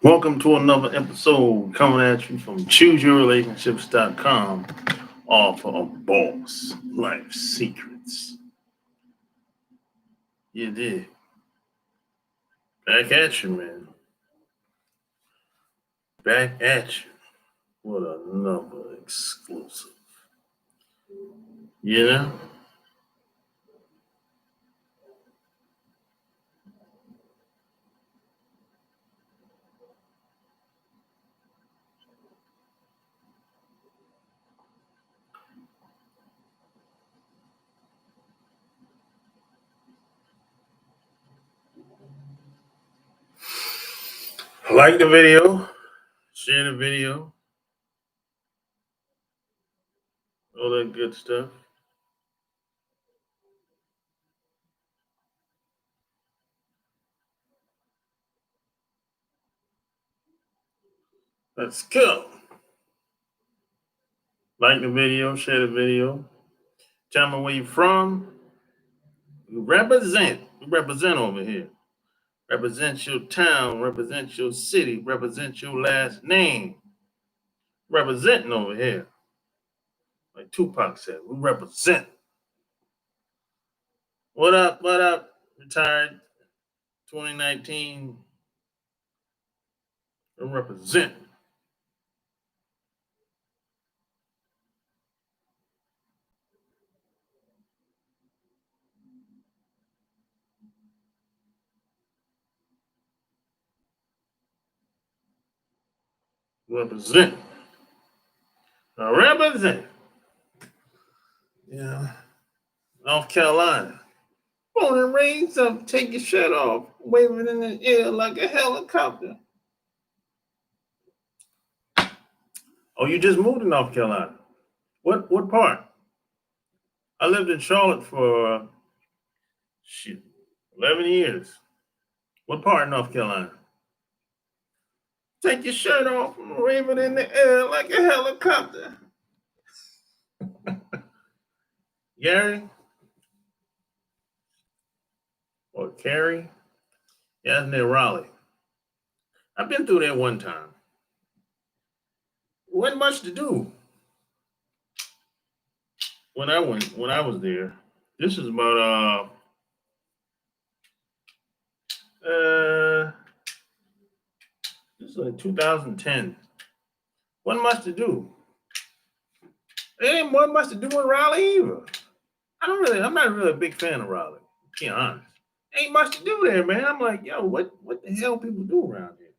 Welcome to another episode coming at you from chooseyourrelationships.com, all for a boss life secrets. You did. Back at you, man. Back at you with another exclusive. You know? Like the video, share the video, all that good stuff. Let's go. Like the video, share the video. Tell me where you're from. We represent. We represent over here. Represent your town, represent your city, represent your last name. Representing over here. Like Tupac said, we represent. What up? What up? Retired 2019. We represent. Represent. Represent. Yeah. North Carolina. Born and raised up, take your shirt off, waving in the air like a helicopter. Oh, you just moved to North Carolina. What part? I lived in Charlotte for 11 years. What part of North Carolina? Take your shirt off and wave it in the air like a helicopter. Gary? Or Carrie? Yeah, that's near Raleigh. I've been through there one time. Wasn't much to do when I was there. This is about this is like 2010. Wasn't much to do. There ain't much to do in Raleigh either. I'm not really a big fan of Raleigh, to be honest. Ain't much to do there, man. I'm like, yo, what the hell people do around here?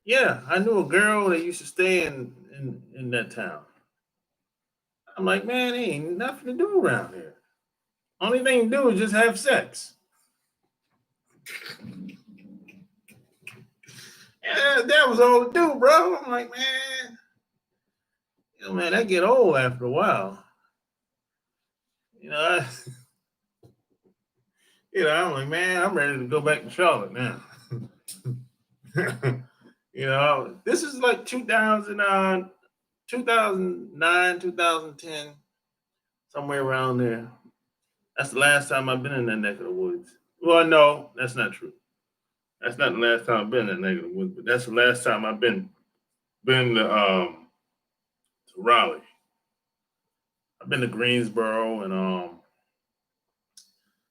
Yeah, I knew a girl that used to stay in that town. I'm like, man, there ain't nothing to do around here. Only thing to do is just have sex. Yeah, that was all to do, bro. I'm like, man, man, that get old after a while. I'm like, man, I'm ready to go back to Charlotte now. This is like 2009, 2010, somewhere around there. That's the last time I've been in that neck of the woods. Well, no, that's not true. That's not the last time I've been in that neck of the woods, but that's the last time I've been to Raleigh. I've been to Greensboro and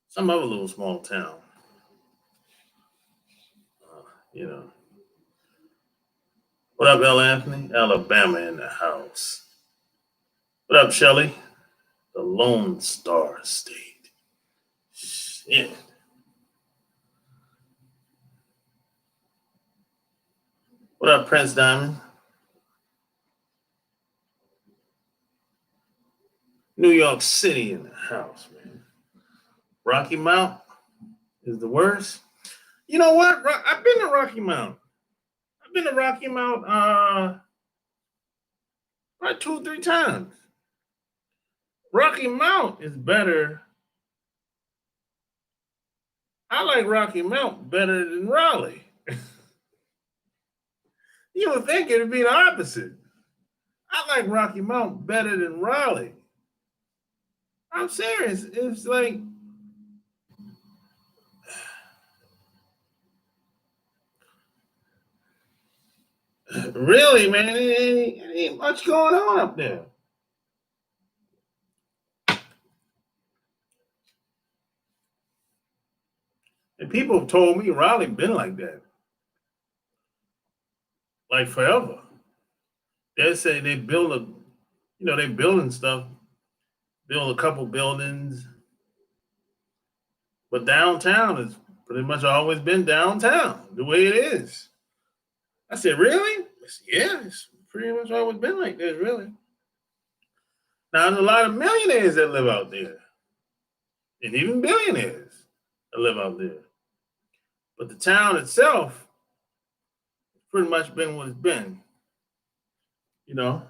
some other little small town. What up, L. Anthony? Alabama in the house. What up, Shelly? The Lone Star State. Shit. What up, Prince Diamond? New York City in the house, man. Rocky Mount is the worst. You know what? I've been to Rocky Mount. Like 2 or 3 times. Rocky Mount is better. I like Rocky Mount better than Raleigh. You would think it would be the opposite. I like Rocky Mount better than Raleigh. I'm serious. It's like Really, man, it ain't much going on up there. And people have told me Raleigh been like that, like forever. They say they build they building stuff, build a couple buildings, but downtown has pretty much always been downtown the way it is. I said, really? I said, yeah, it's pretty much always been like this, really. Now, there's a lot of millionaires that live out there, and even billionaires that live out there. But the town itself pretty much been what it's been, you know.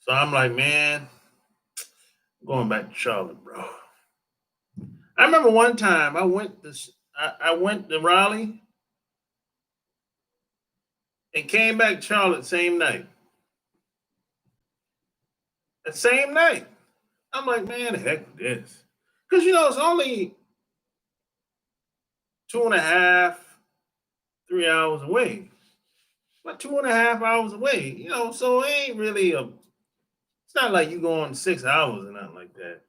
So I'm like, man, I'm going back to Charlotte, bro. I remember one time I went to Raleigh and came back to Charlotte same night. The same night. I'm like, man, the heck with this. Because it's only 2.5, 3 hours away. About 2.5 hours away, so it ain't really it's not like you going 6 hours or nothing like that.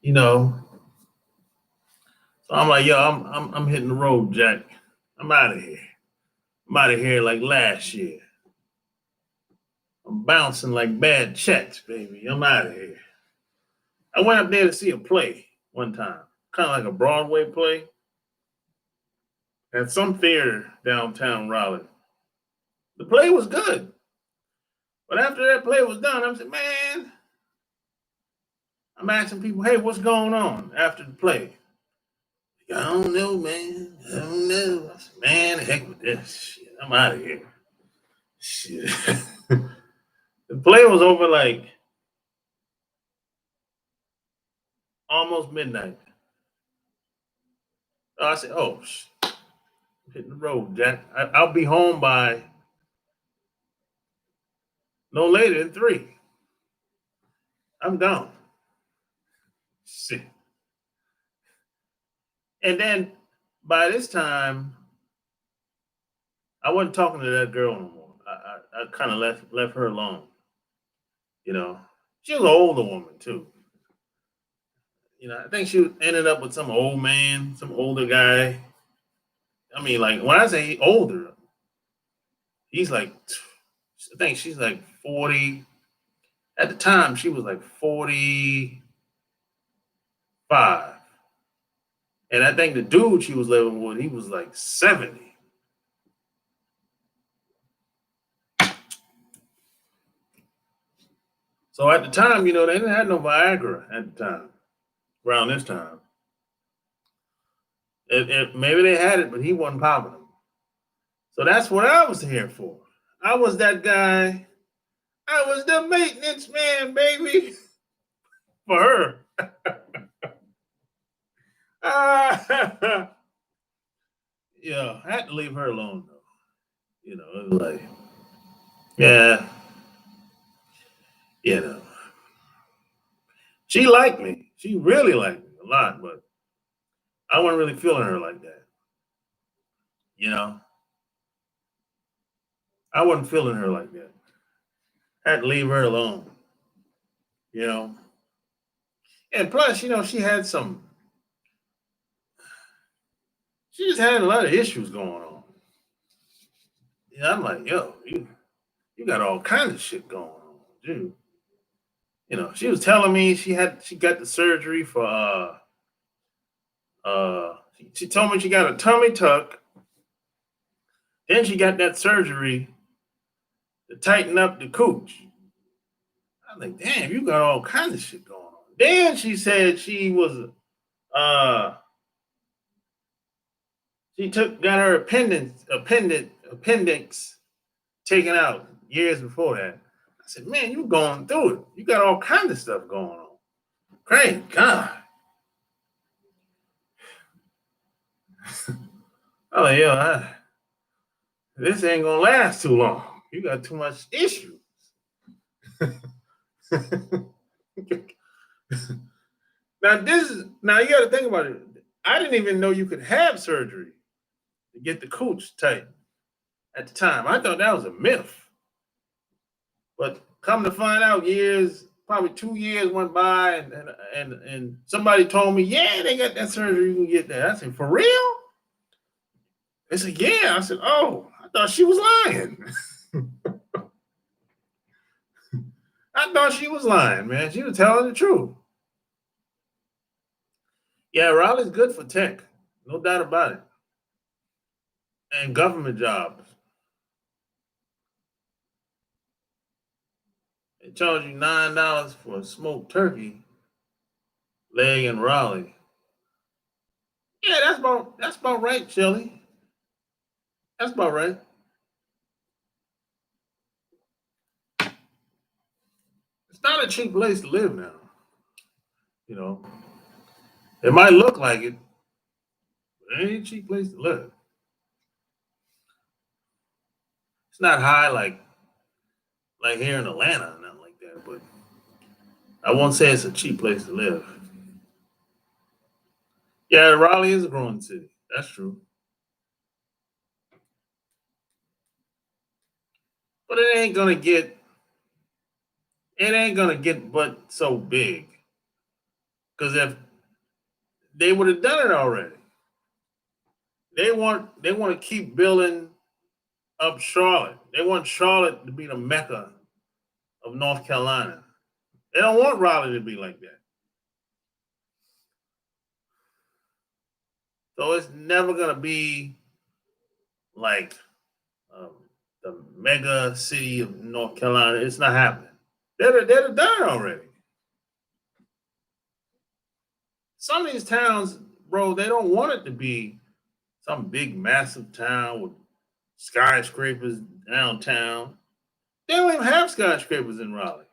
You know. So I'm like, yo, I'm hitting the road, Jack. I'm out of here. I'm out of here like last year. I'm bouncing like bad checks, baby. I'm out of here. I went up there to see a play one time, kind of like a Broadway play at some theater downtown Raleigh. The play was good. But after that play was done, I said, man, I'm asking people, hey, what's going on after the play? I don't know, man. I don't know. I said, man, the heck with this shit. I'm out of here. Shit. The play was over like almost midnight. I said, oh, hitting the road, Jack. I'll be home by no later than 3. I'm gone. Shit. And then by this time, I wasn't talking to that girl no more. I kind of left her alone. You know, she was an older woman too. I think she ended up with some old man, some older guy. I mean, like when I say older, he's like, I think she's like 40. At the time, she was like 45. And I think the dude she was living with, he was like 70. So at the time, they didn't have no Viagra at the time, around this time. Maybe they had it, but he wasn't popping them. So that's what I was here for. I was that guy. I was the maintenance man, baby, for her. Yeah, I had to leave her alone though. It was like, yeah, you know, she liked me. She really liked me a lot, but I wasn't really feeling her like that. You know, I wasn't feeling her like that. I had to leave her alone. You know, and plus, she had she just had a lot of issues going on. I'm like, yo, you got all kinds of shit going on, dude. She was telling me she got the surgery for she told me she got a tummy tuck. Then she got that surgery to tighten up the cooch. I'm like, damn, you got all kinds of shit going on. Then she said uh she got her appendix taken out years before that. I said, man, you going through it. You got all kinds of stuff going on. Great God. Oh yeah, this ain't gonna last too long. You got too much issues. Now you got to think about it. I didn't even know you could have surgery to get the cooch tight. at the time. I thought that was a myth. But come to find out, probably 2 years went by, and somebody told me, yeah, they got that surgery. You can get that. I said, for real? They said, yeah. I said, oh, I thought she was lying. I thought she was lying, man. She was telling the truth. Yeah, Raleigh's good for tech, no doubt about it, and government jobs. They charge you $9 for a smoked turkey leg in Raleigh. Yeah, that's about right, Shelly. That's about right. It's not a cheap place to live now. You know, it might look like it, but it ain't a cheap place to live. It's not high like here in Atlanta, nothing like that. But I won't say it's a cheap place to live. Yeah, Raleigh is a growing city. That's true, but it ain't gonna get but so big. Because if they would have done it already, they want to keep building up Charlotte. They want Charlotte to be the mecca of North Carolina. They don't want Raleigh to be like that. So it's never gonna be like um, the mega city of North Carolina. It's not happening. They're done already. Some of these towns, bro, they don't want it to be some big, massive town with skyscrapers downtown. They don't even have skyscrapers in Raleigh.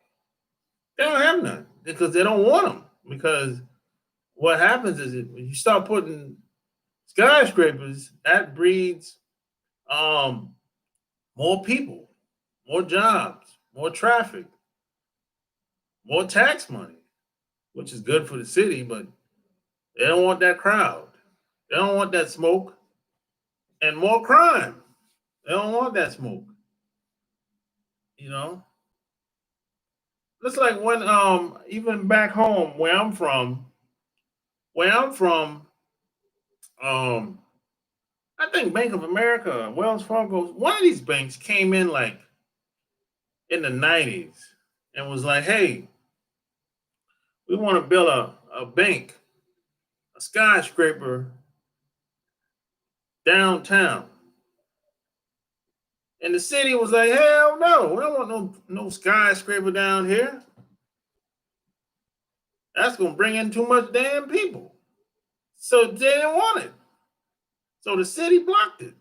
They don't have none because they don't want them. Because what happens is when you start putting skyscrapers, that breeds um, more people, more jobs, more traffic, more tax money, which is good for the city, but they don't want that crowd. They don't want that smoke and more crime. They don't want that smoke. You know, it's like when even back home where I'm from, um I think Bank of America, Wells Fargo, one of these banks came in like in the 90s and was like, hey, we want to build a bank, a skyscraper downtown. And the city was like, hell no, we don't want no skyscraper down here. That's gonna bring in too much damn people. So they didn't want it. So the city blocked it.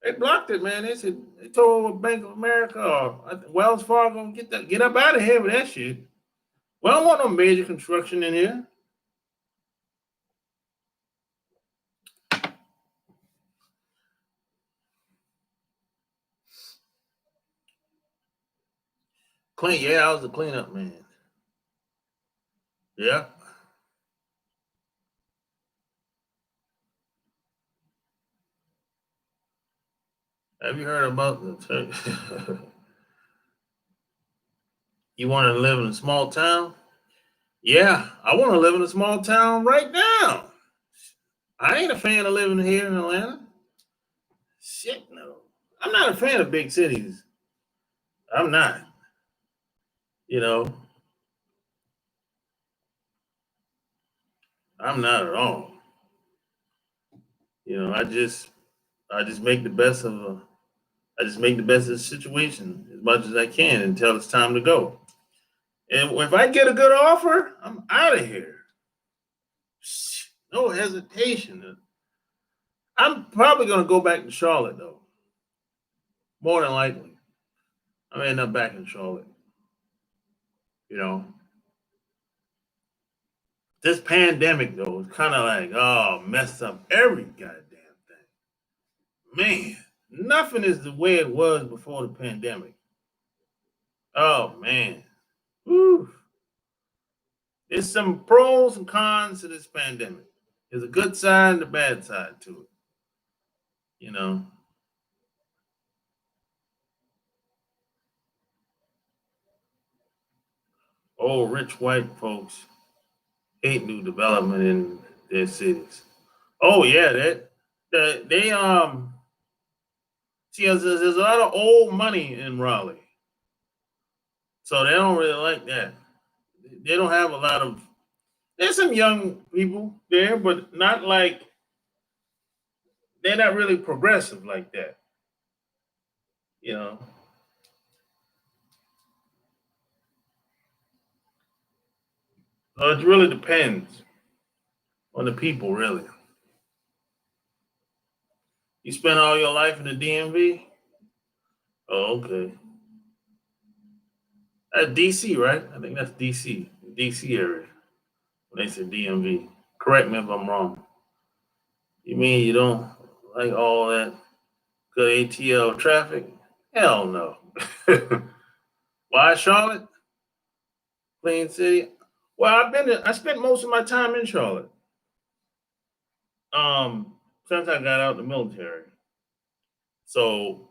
They blocked it, man. They said they told Bank of America or Wells Fargo, get up out of here with that shit. We don't want no major construction in here. Yeah, I was the cleanup man. Yeah. Have you heard about the you want to live in a small town? Yeah, I want to live in a small town right now. I ain't a fan of living here in Atlanta. Shit, no. I'm not a fan of big cities. I'm not. You know, I'm not at all. You know, I just make the best of I just make the best of the situation as much as I can until it's time to go. And if I get a good offer, I'm out of here. No hesitation. I'm probably gonna go back to Charlotte though. More than likely, I'm end up back in Charlotte. You know, this pandemic though is kind of like messed up every goddamn thing. Man, nothing is the way it was before the pandemic. Oh man, woo. There's some pros and cons to this pandemic. There's a good side and a bad side to it. You know, old rich white folks hate new development in their cities. Oh yeah, they see there's a lot of old money in Raleigh, so they don't really like that. They don't have a lot of. There's some young people there, but not like they're not really progressive like that. You know, so it really depends on the people. Really, you spend all your life in the DMV. Oh, okay. That's DC, right? I think that's DC, DC area. When they say DMV, correct me if I'm wrong. You mean you don't like all that good ATL traffic? Hell no. Why Charlotte? Clean City? Well, I spent most of my time in Charlotte. Um, since I got out of the military. So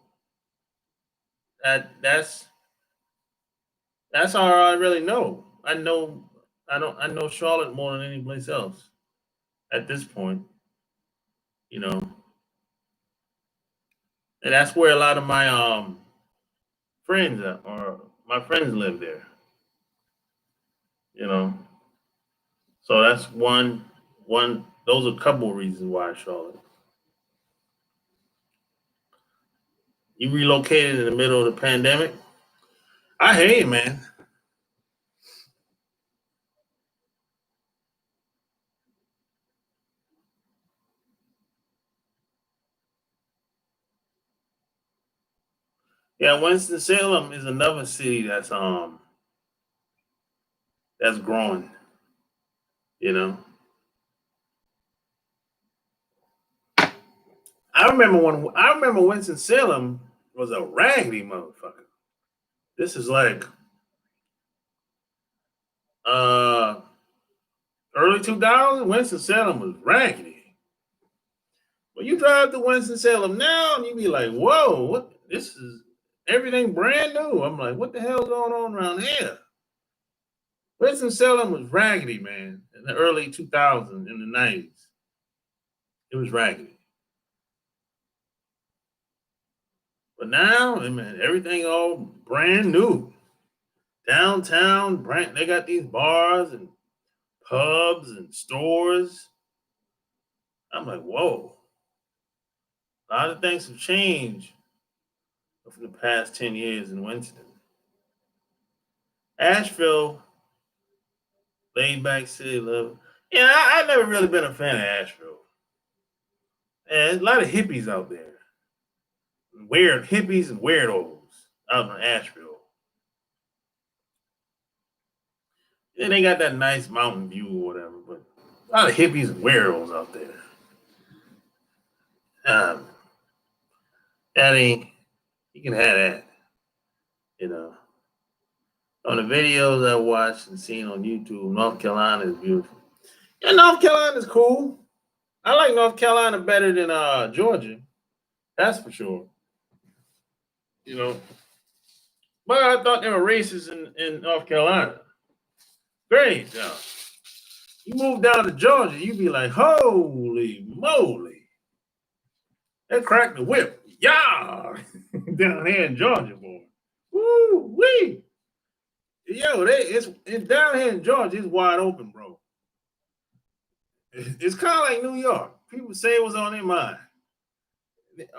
that's all I really know. I know Charlotte more than any place else at this point, you know. And that's where a lot of my friends are, or my friends live there, you know. So that's one those are a couple of reasons why Charlotte. You relocated in the middle of the pandemic. I hate it, man. Yeah, Winston Salem is another city that's growing, you know. I remember Winston Salem was a raggedy motherfucker. This is like uh early 2000s. Winston Salem was raggedy. When you drive to Winston Salem now, you be like, whoa, what this is everything brand new. I'm like, what the hell's going on around here? Winston Salem was raggedy, man, in the early 2000s, in the 90s. It was raggedy. But now, man, everything all brand new. Downtown, brand they got these bars and pubs and stores. I'm like, whoa, a lot of things have changed from the past 10 years in Winston. Asheville, laid back city, love. Yeah, I've never really been a fan of Asheville. And a lot of hippies out there. Weird hippies and weirdos out in Asheville. Yeah, they got that nice mountain view or whatever, but a lot of hippies and weirdos out there. Um, that ain't, you can have that, you know. On the videos I watched and seen on YouTube, North Carolina is beautiful. Yeah, North Carolina is cool. I like North Carolina better than Georgia. That's for sure. You know, but I thought they were racist in North Carolina. Great. Yeah. You move down to Georgia, you be like, holy moly. They cracked the whip. Yeah. Down here in Georgia, boy. Woo wee. Yo, it's down here in Georgia, it's wide open, bro. It's kind of like New York. People say what's on their mind.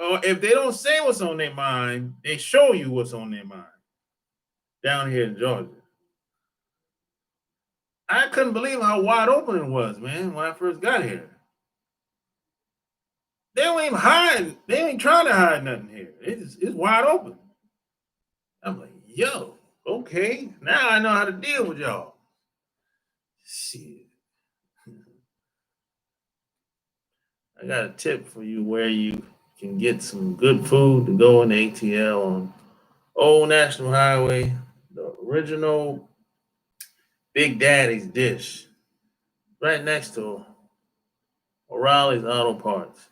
Or if they don't say what's on their mind, they show you what's on their mind. Down here in Georgia. I couldn't believe how wide open it was, man, when I first got here. They don't even hide. They ain't trying to hide nothing here. It's wide open. I'm like, yo, okay. Now I know how to deal with y'all. Shit. I got a tip for you where you can get some good food to go in the ATL on Old National Highway. The original Big Daddy's dish. Right next to O'Reilly's Auto Parts.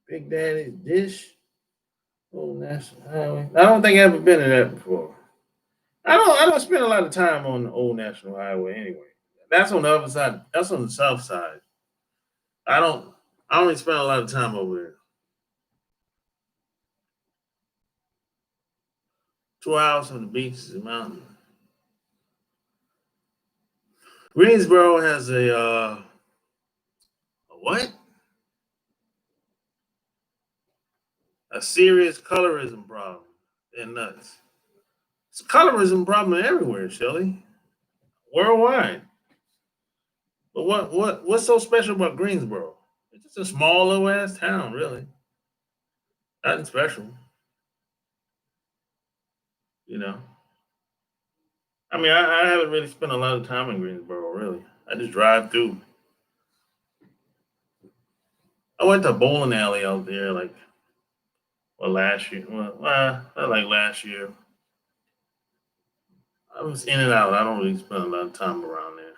Big Daddy Dish, Old National Highway. I don't think I've ever been to that before. I don't spend a lot of time on the Old National Highway anyway. That's on the other side. That's on the south side. I don't I don't really spend a lot of time over there. 2 hours from the beach is a mountain. Greensboro has a what? A serious colorism problem. They're nuts. It's a colorism problem everywhere, Shelley. Worldwide. But what's so special about Greensboro? It's just a small little ass town, really. Nothing special, you know. I mean, I haven't really spent a lot of time in Greensboro, really. I just drive through. I went to a bowling alley out there, like, well, last year. Well, not like last year. I was in and out. I don't really spend a lot of time around there,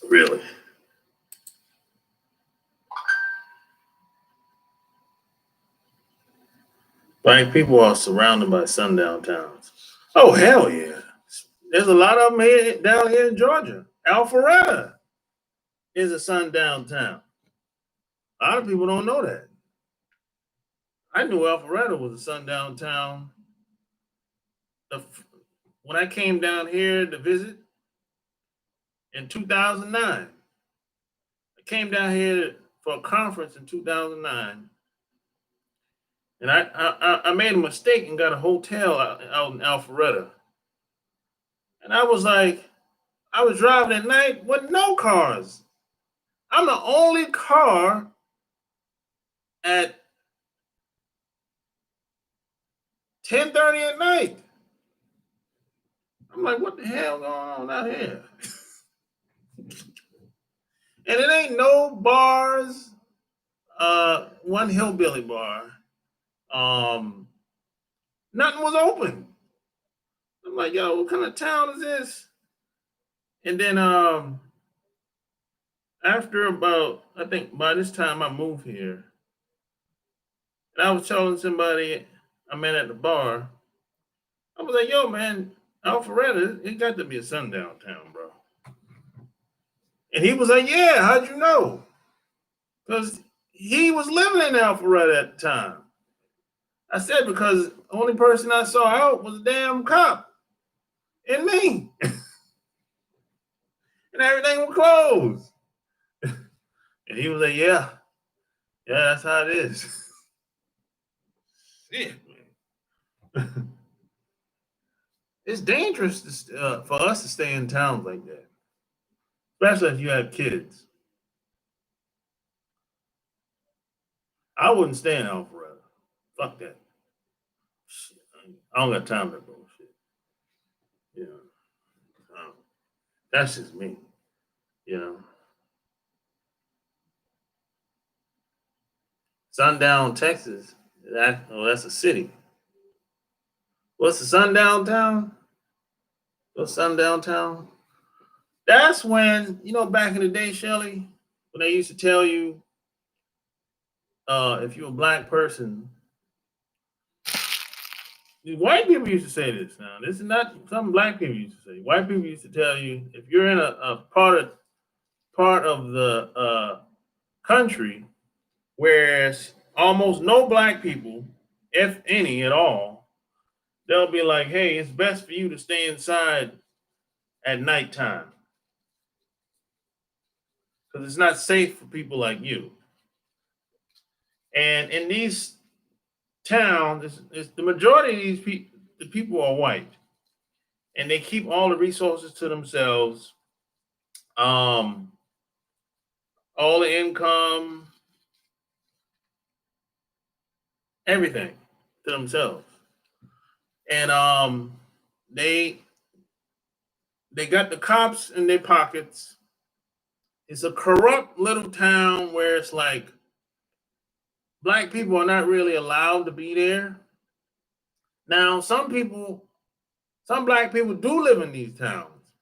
really. Black people are surrounded by sundown towns. Oh hell yeah! There's a lot of them here down here in Georgia. Alpharetta is a sundown town. A lot of people don't know that. I knew Alpharetta was a sundown town. When I came down here to visit in 2009, I came down here for a conference in 2009, and I made a mistake and got a hotel out in Alpharetta. And I was like, I was driving at night with no cars. I'm the only car at 10:30 at night. I'm like, what the hell going on out here? And it ain't no bars. One hillbilly bar. Um, Nothing was open. I'm like, yo, what kind of town is this? And then after about, I think by this time I moved here, and I was telling somebody I met at the bar, I was like, yo, man, Alpharetta, it got to be a sundown town, bro. And he was like, yeah, how'd you know? Because he was living in Alpharetta at the time. I said, because the only person I saw out was a damn cop and me. And everything was closed. And he was like, yeah, that's how it is. Shit, man. It's dangerous for us to stay in towns like that, especially if you have kids. I wouldn't stay in Alpharetta. Fuck that. Shit, I don't got time for that bullshit. You know, that's just me. You know, Sundown, Texas. That's a city. What's the sundown town? What's sundown town? That's when, back in the day, Shelly, when they used to tell you if you're a black person, white people used to say this now. This is not something black people used to say. White people used to tell you if you're in a part of the country where almost no black people, if any at all, they'll be like, hey, it's best for you to stay inside at nighttime because it's not safe for people like you. And in these towns, it's the majority of these people, the people are white, and they keep all the resources to themselves, um, all the income, everything to themselves, and they they got the cops in their pockets. It's a corrupt little town where it's like black people are not really allowed to be there. Now, some black people do live in these towns,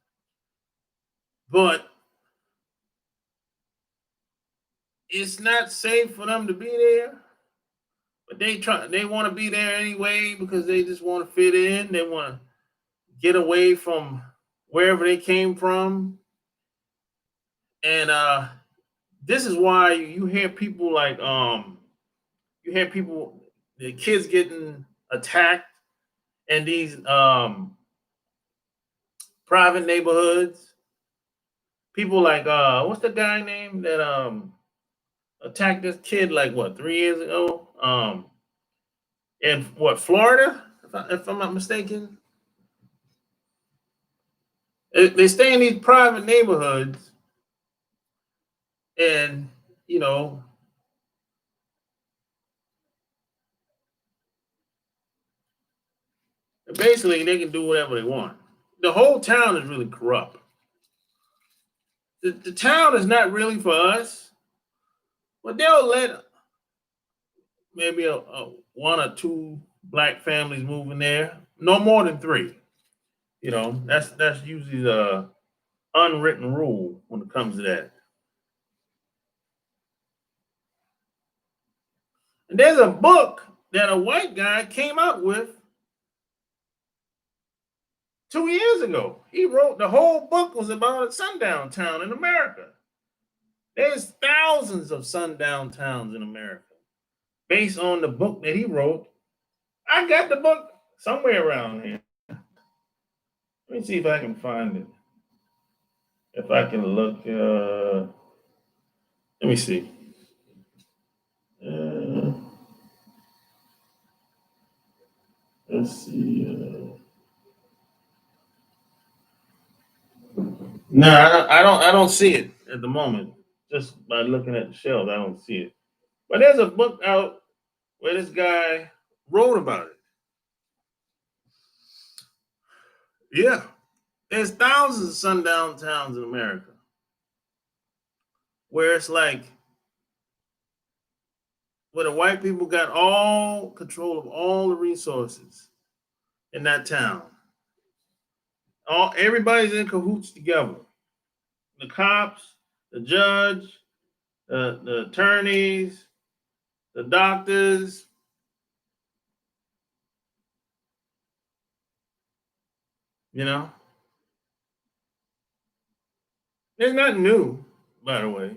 but it's not safe for them to be there, but they want to be there anyway because they just want to fit in. They want to get away from wherever they came from. And this is why you hear people like you hear people, the kids getting attacked in these private neighborhoods. People like what's the guy name that attacked this kid like what 3 years ago? In what, Florida, if I'm not mistaken. They stay in these private neighborhoods, and you know, basically they can do whatever they want. The whole town is really corrupt. The town is not really for us, but they'll let maybe a one or two black families move in there. No more than three. You know, that's usually the unwritten rule when it comes to that. And there's a book that a white guy came out with 2 years ago. He wrote, the whole book was about a sundown town in America. There's thousands of sundown towns in America based on the book that he wrote. I got the book somewhere around here. Let me see if I can find it. If I can look, let me see. Uh, let's see. No, I don't see it at the moment. Just by looking at the shelves, I don't see it. But there's a book out where this guy wrote about it. Yeah, there's thousands of sundown towns in America where it's like where the white people got all control of all the resources in that town. Everybody's in cahoots together. The cops, the judge, the attorneys, the doctors. You know, it's not new, by the way,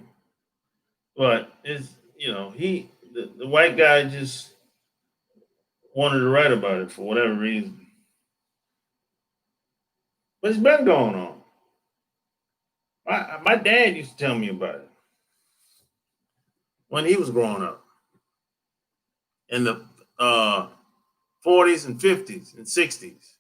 but it's the white guy just wanted to write about it for whatever reason. But it's been going on. My dad used to tell me about it when he was growing up in the 40s and 50s and 60s.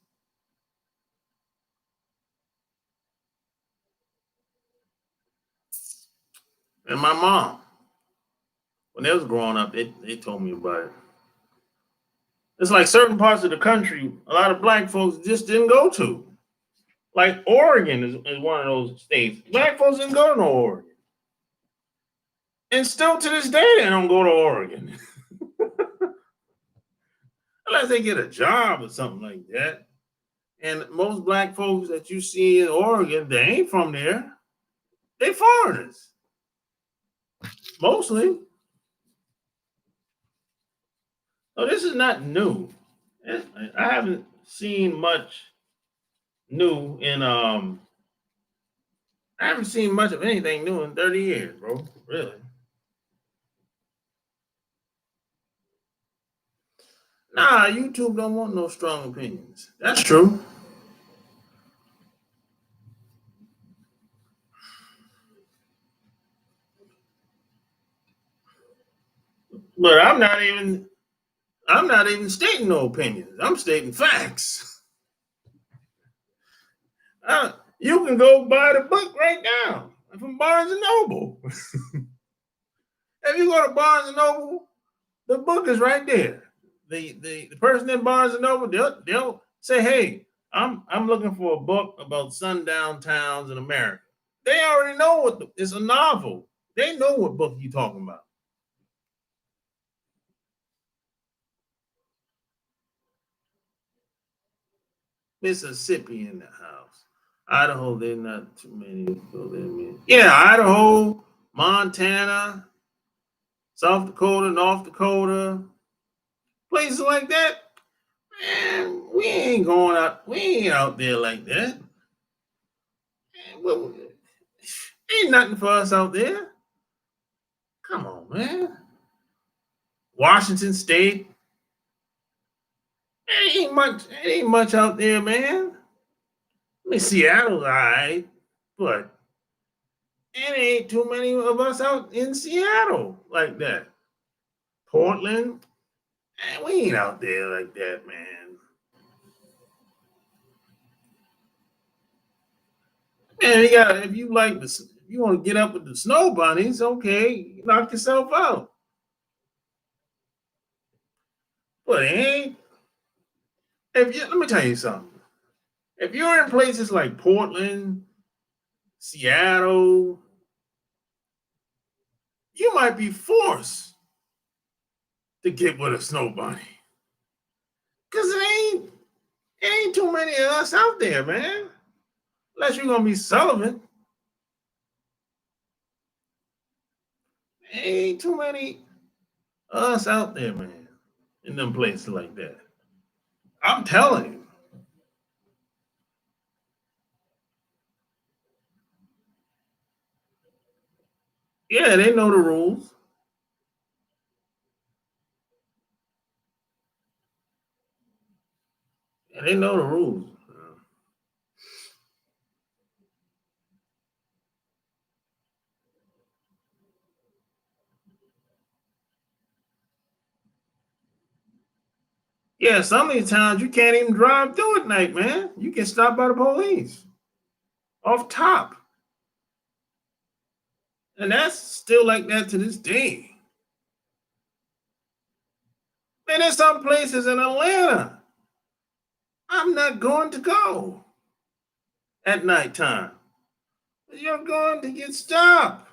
And my mom, when they was growing up, they told me about it. It's like certain parts of the country, a lot of black folks just didn't go to. Like Oregon is one of those states. Black folks didn't go to no Oregon. And still to this day, they don't go to Oregon. Unless they get a job or something like that. And most black folks that you see in Oregon, they ain't from there. They foreigners. Mostly. So this is not new. I haven't seen much new in I haven't seen much of anything new in 30 years, bro. Really. Nah, YouTube don't want no strong opinions. That's true. But I'm not even stating no opinions. I'm stating facts. You can go buy the book right now from Barnes and Noble. If you go to Barnes and Noble, the book is right there. The person in Barnes and Noble, they'll say, "Hey, I'm looking for a book about sundown towns in America." They already know it's a novel. They know what book you're talking about. Mississippi in the house. Idaho, they're not too many. So yeah, Idaho, Montana. South Dakota, North Dakota, places like that. Man, we ain't going out. We ain't out there like that. Man, ain't nothing for us out there. Come on, man. Washington State. Ain't much out there, man. I mean, Seattle's all right, but it ain't too many of us out in Seattle like that. Portland, man, we ain't out there like that, man. Man, if you like this, if you want to get up with the snow bunnies, okay, knock yourself out. But it ain't. Let me tell you something. If you're in places like Portland, Seattle, you might be forced to get with a snow bunny. Cause it ain't too many of us out there, man. Unless you're gonna be Sullivan. Ain't too many of us out there, man, in them places like that. I'm telling you. Yeah, they know the rules. Yeah, they know the rules. Yeah, some of these towns you can't even drive through at night, man. You get stopped by the police off top. And that's still like that to this day. Man, there's some places in Atlanta I'm not going to go at nighttime. You're going to get stopped.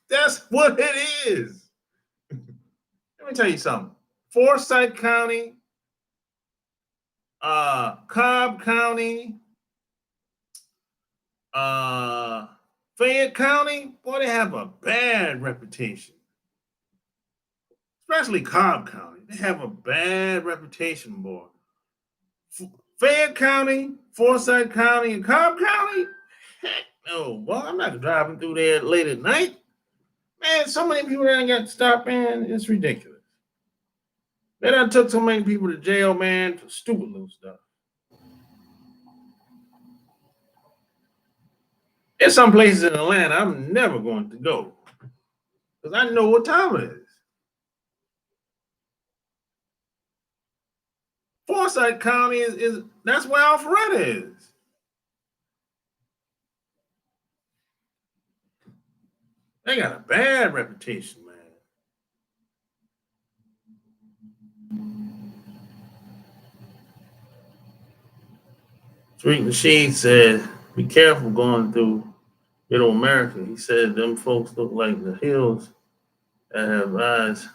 That's what it is. Let me tell you something. Forsyth County, Cobb County, Fayette County, boy, they have a bad reputation. Especially Cobb County. They have a bad reputation, boy. Fayette County, Forsyth County, and Cobb County? Heck no, boy. I'm not driving through there late at night. Man, so many people that ain't got to stop, man. It's ridiculous. They done took so many people to jail, man, for stupid little stuff. There's some places in Atlanta I'm never going to go because I know what time it is. Forsyth County is that's where Alpharetta is. They got a bad reputation, man. Street Machine said, "Be careful going through Middle America." He said, "Them folks look like the hills that have eyes."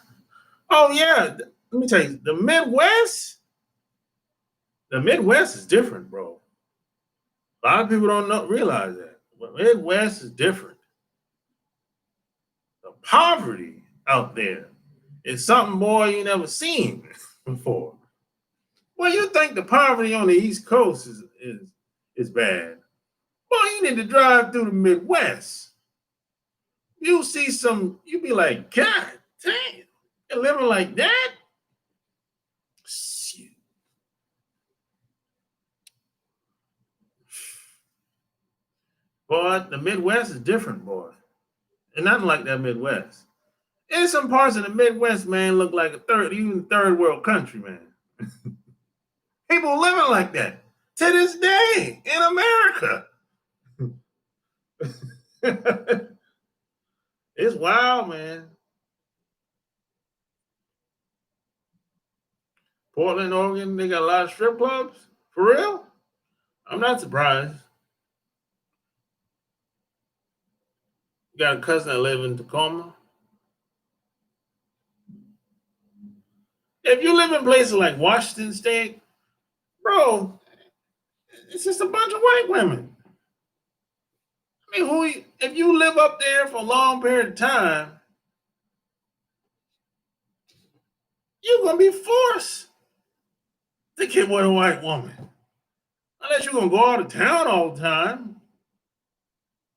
Oh yeah, let me tell you, the Midwest. The Midwest is different, bro. A lot of people don't realize that. But Midwest is different. The poverty out there is something more you never seen before. Well, you think the poverty on the East Coast is bad. Well, you need to drive through the Midwest. You see you be like, God damn, you're living like that? Shit. Boy, the Midwest is different, boy. And nothing like that Midwest. In some parts of the Midwest, man, look like even third world country, man. People living like that to this day in America. It's wild, man. Portland, Oregon, they got a lot of strip clubs. For real? I'm not surprised. You got a cousin that live in Tacoma. If you live in places like Washington State, bro, it's just a bunch of white women. I mean, if you live up there for a long period of time, you're gonna be forced to get with a white woman. Unless you're gonna go out of town all the time.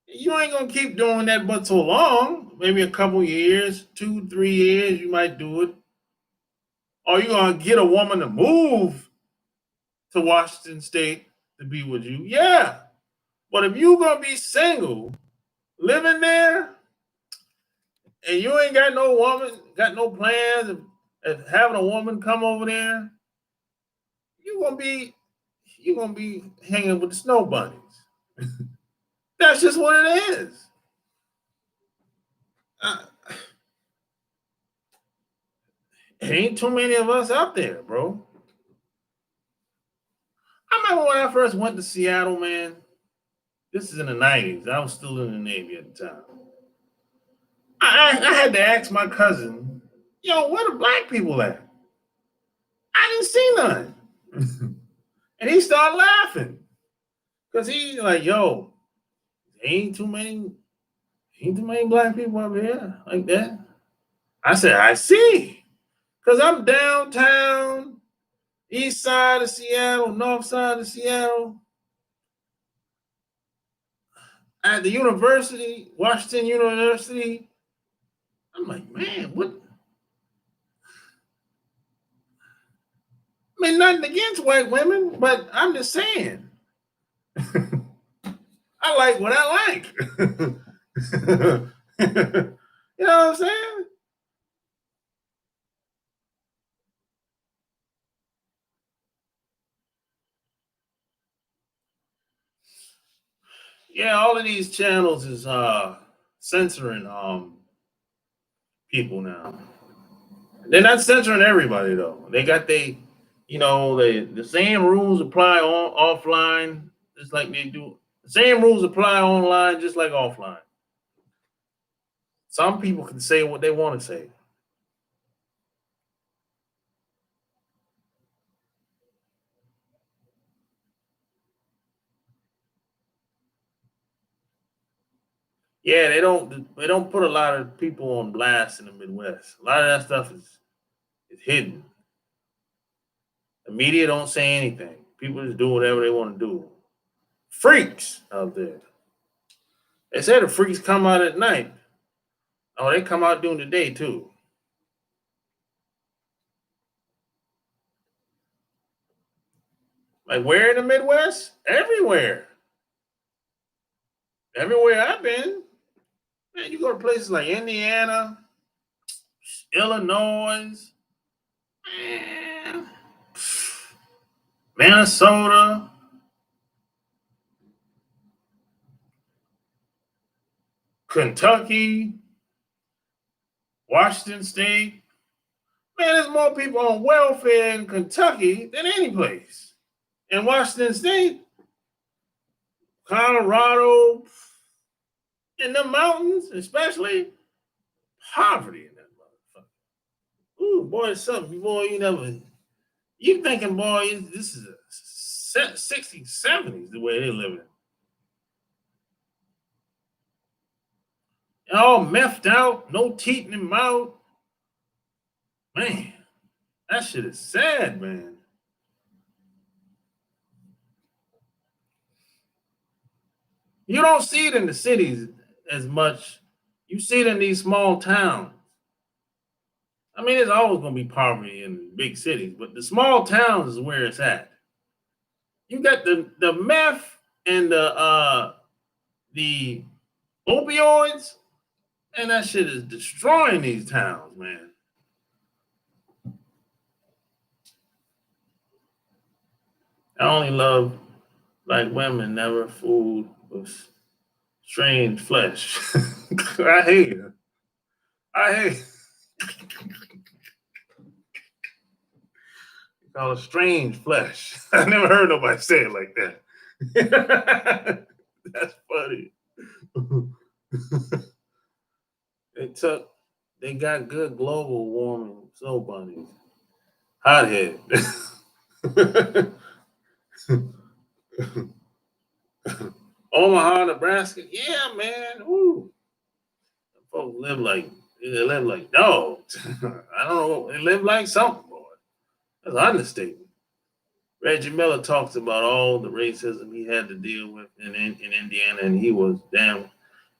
You ain't gonna keep doing that but so long. Maybe a couple years, 2, 3 years, you might do it. Or you gonna get a woman to move to Washington State to be with you. Yeah. But if you gonna be single, living there, and you ain't got no woman, got no plans of having a woman come over there, you gonna be hanging with the snow bunnies. That's just what it is. Uh, ain't too many of us out there, bro. I remember when I first went to Seattle, man. This is in the 90s. I was still in the Navy at the time. I had to ask my cousin, yo, where the black people at? I didn't see none. And he started laughing. Because he's like, yo, ain't too many black people up here like that. I said, I see. Because I'm downtown, east side of Seattle, north side of Seattle. At the university, Washington University. I'm like, man, what? I mean, nothing against white women, but I'm just saying. I like what I like. You know what I'm saying? Yeah, all of these channels is censoring people now. They're not censoring everybody though. They got the same rules apply on offline, just like they do. The same rules apply online, just like offline. Some people can say what they want to say. Yeah, they don't put a lot of people on blast in the Midwest. A lot of that stuff is hidden. The media don't say anything. People just do whatever they want to do. Freaks out there. They say the freaks come out at night. Oh, they come out during the day too. Like where in the Midwest? Everywhere. Everywhere I've been. Man, you go to places like Indiana, Illinois, man, Minnesota, Kentucky, Washington State. Man, there's more people on welfare in Kentucky than any place. In Washington State, Colorado, in the mountains, especially, poverty in that motherfucker. Ooh, boy, it's something, boy, you thinking, boy, this is a 60s, 70s, the way they living. And all methed out, no teeth in the mouth. Man, that shit is sad, man. You don't see it in the cities as much. You see it in these small towns. I mean, there's always going to be poverty in big cities, but the small towns is where it's at. You got the meth and the opioids, and that shit is destroying these towns, man. I only love like women, never food with strange flesh. I hate it. I hate call it strange flesh. I never heard nobody say it like that. That's funny. they took they got good global warming snow bunnies. Hothead. Omaha, Nebraska. Yeah, man. Ooh. Folks live like They live like dogs. I don't know. They live like something, boy. That's an understatement. Reggie Miller talks about all the racism he had to deal with in Indiana, and he was damn.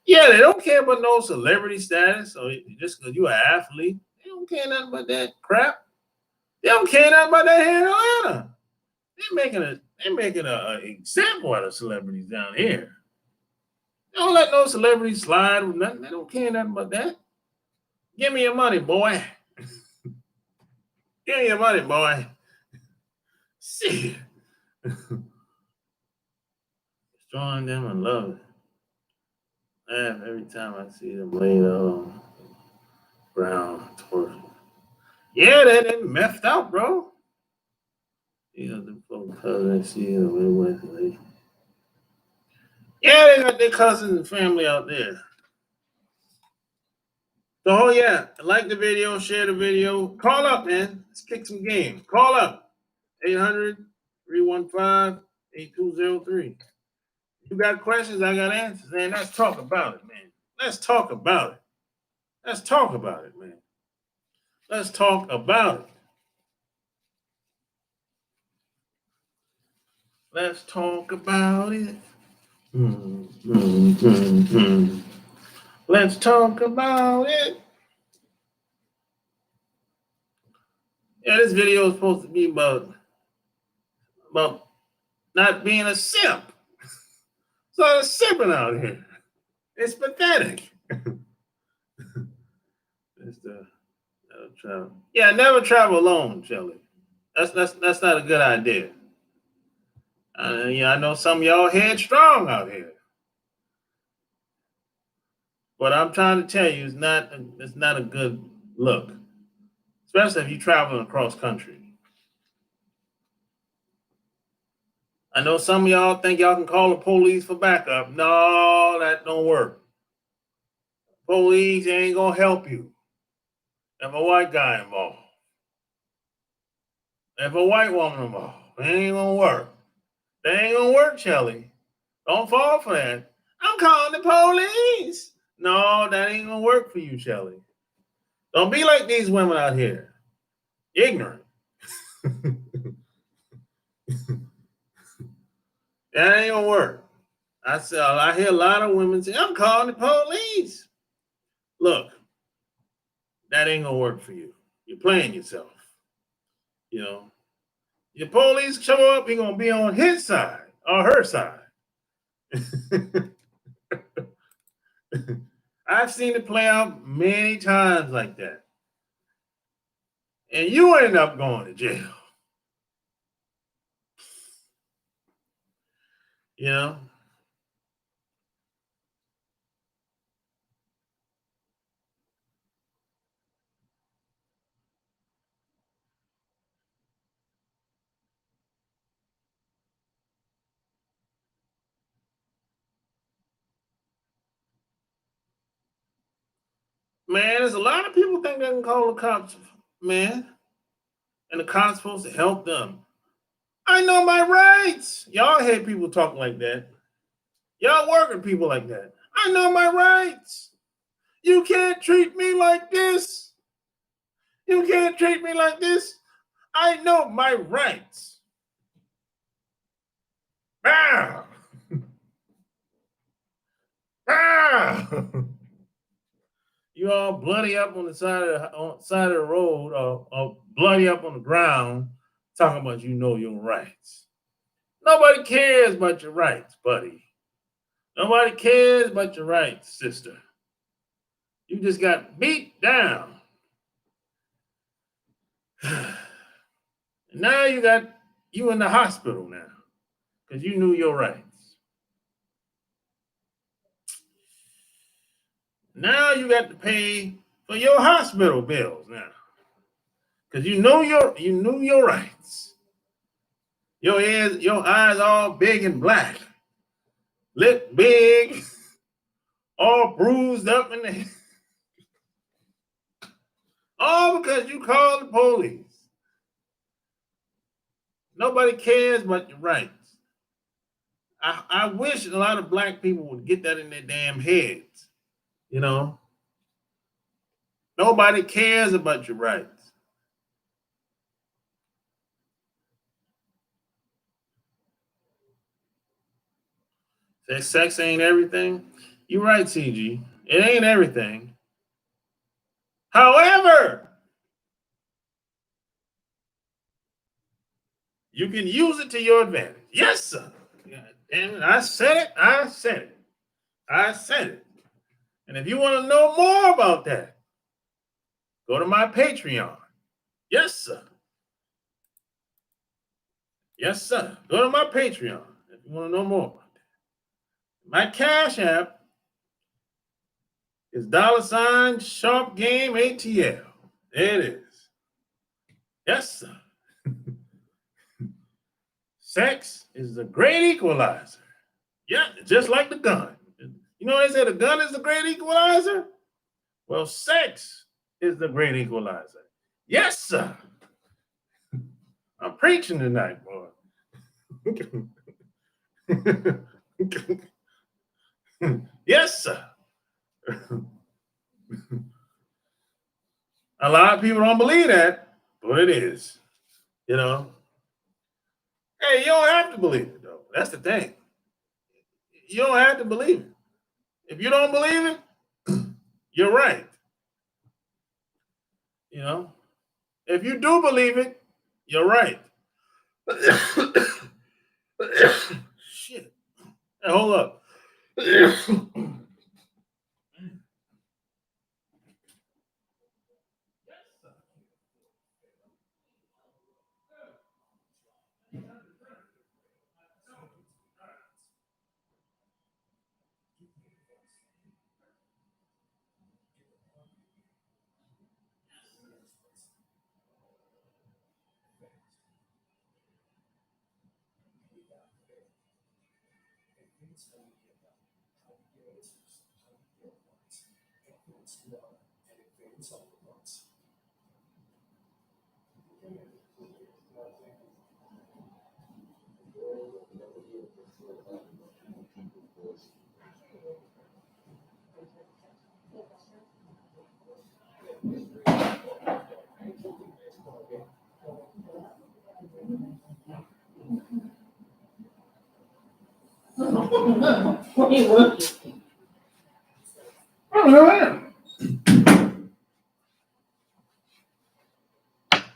Yeah, they don't care about no celebrity status, or just because you're an athlete. They don't care nothing about that crap. They don't care nothing about that here in Atlanta. They're making a example out of celebrities down here. They don't let no celebrities slide with nothing. They don't care nothing about that. Give me your money, boy. Give me your money, boy. See. Destroying them, I love it. Laugh every time I see them laid on brown torso. Yeah, they messed out, bro. You know, the folks I see in the Midwest. Yeah, they got their cousins and family out there. So, oh yeah, like the video, share the video. Call up, man. Let's kick some game. Call up. 800-315-8203. You got questions, I got answers. Man, let's talk about it, man. Let's talk about it. Let's talk about it, man. Let's talk about it. Let's talk about it. Let's talk about it. Yeah, this video is supposed to be about not being a simp. So I'm simping out here. It's pathetic. Travel. Yeah, never travel alone, Shelly. That's not a good idea. I know some of y'all headstrong out here, but I'm trying to tell you, it's not a good look, especially if you're traveling across country. I know some of y'all think y'all can call the police for backup. No, that don't work. Police ain't gonna help you. If a white guy involved, if a white woman involved, it ain't gonna work. They ain't gonna work, Shelly. Don't fall for that. I'm calling the police. No, that ain't gonna work for you, Shelly. Don't be like these women out here. Ignorant. That ain't gonna work. I hear a lot of women say, I'm calling the police. Look, that ain't gonna work for you. You're playing yourself. You know, your police show up, you're gonna be on his side or her side. I've seen it play out many times like that. And you end up going to jail. You know? Man, there's a lot of people think they can call the cops, man. And the cops supposed to help them. I know my rights. Y'all hear people talk like that. Y'all work with people like that. I know my rights. You can't treat me like this. You can't treat me like this. I know my rights. Ah! Ah! You all bloody up on the side of the road, or bloody up on the ground, talking about you know your rights. Nobody cares about your rights, buddy. Nobody cares about your rights, sister. You just got beat down. Now you in the hospital now because you knew your rights. Now you got to pay for your hospital bills now because you knew your rights. Your eyes all big and black, lip big, all bruised up in the all because you called the police. Nobody cares about your rights. I wish a lot of black people would get that in their damn heads. You know, Nobody cares about your rights. Say sex ain't everything. You're right, CG. It ain't everything. However, you can use it to your advantage. Yes, sir. God damn it. I said it. I said it. I said it. And if you want to know more about that, go to my Patreon. Yes, sir. Yes, sir. Go to my Patreon if you want to know more about that. My Cash App is $Sharp Game ATL. There it is. Yes, sir. Sex is the great equalizer. Yeah, just like the gun. You know they say the gun is the great equalizer? Well, sex is the great equalizer. Yes, sir. I'm preaching tonight, boy. Yes, sir. A lot of people don't believe that, but it is. You know. Hey, you don't have to believe it, though. That's the thing. You don't have to believe it. If you don't believe it, you're right. You know. If you do believe it, you're right. Shit. Hey, hold up.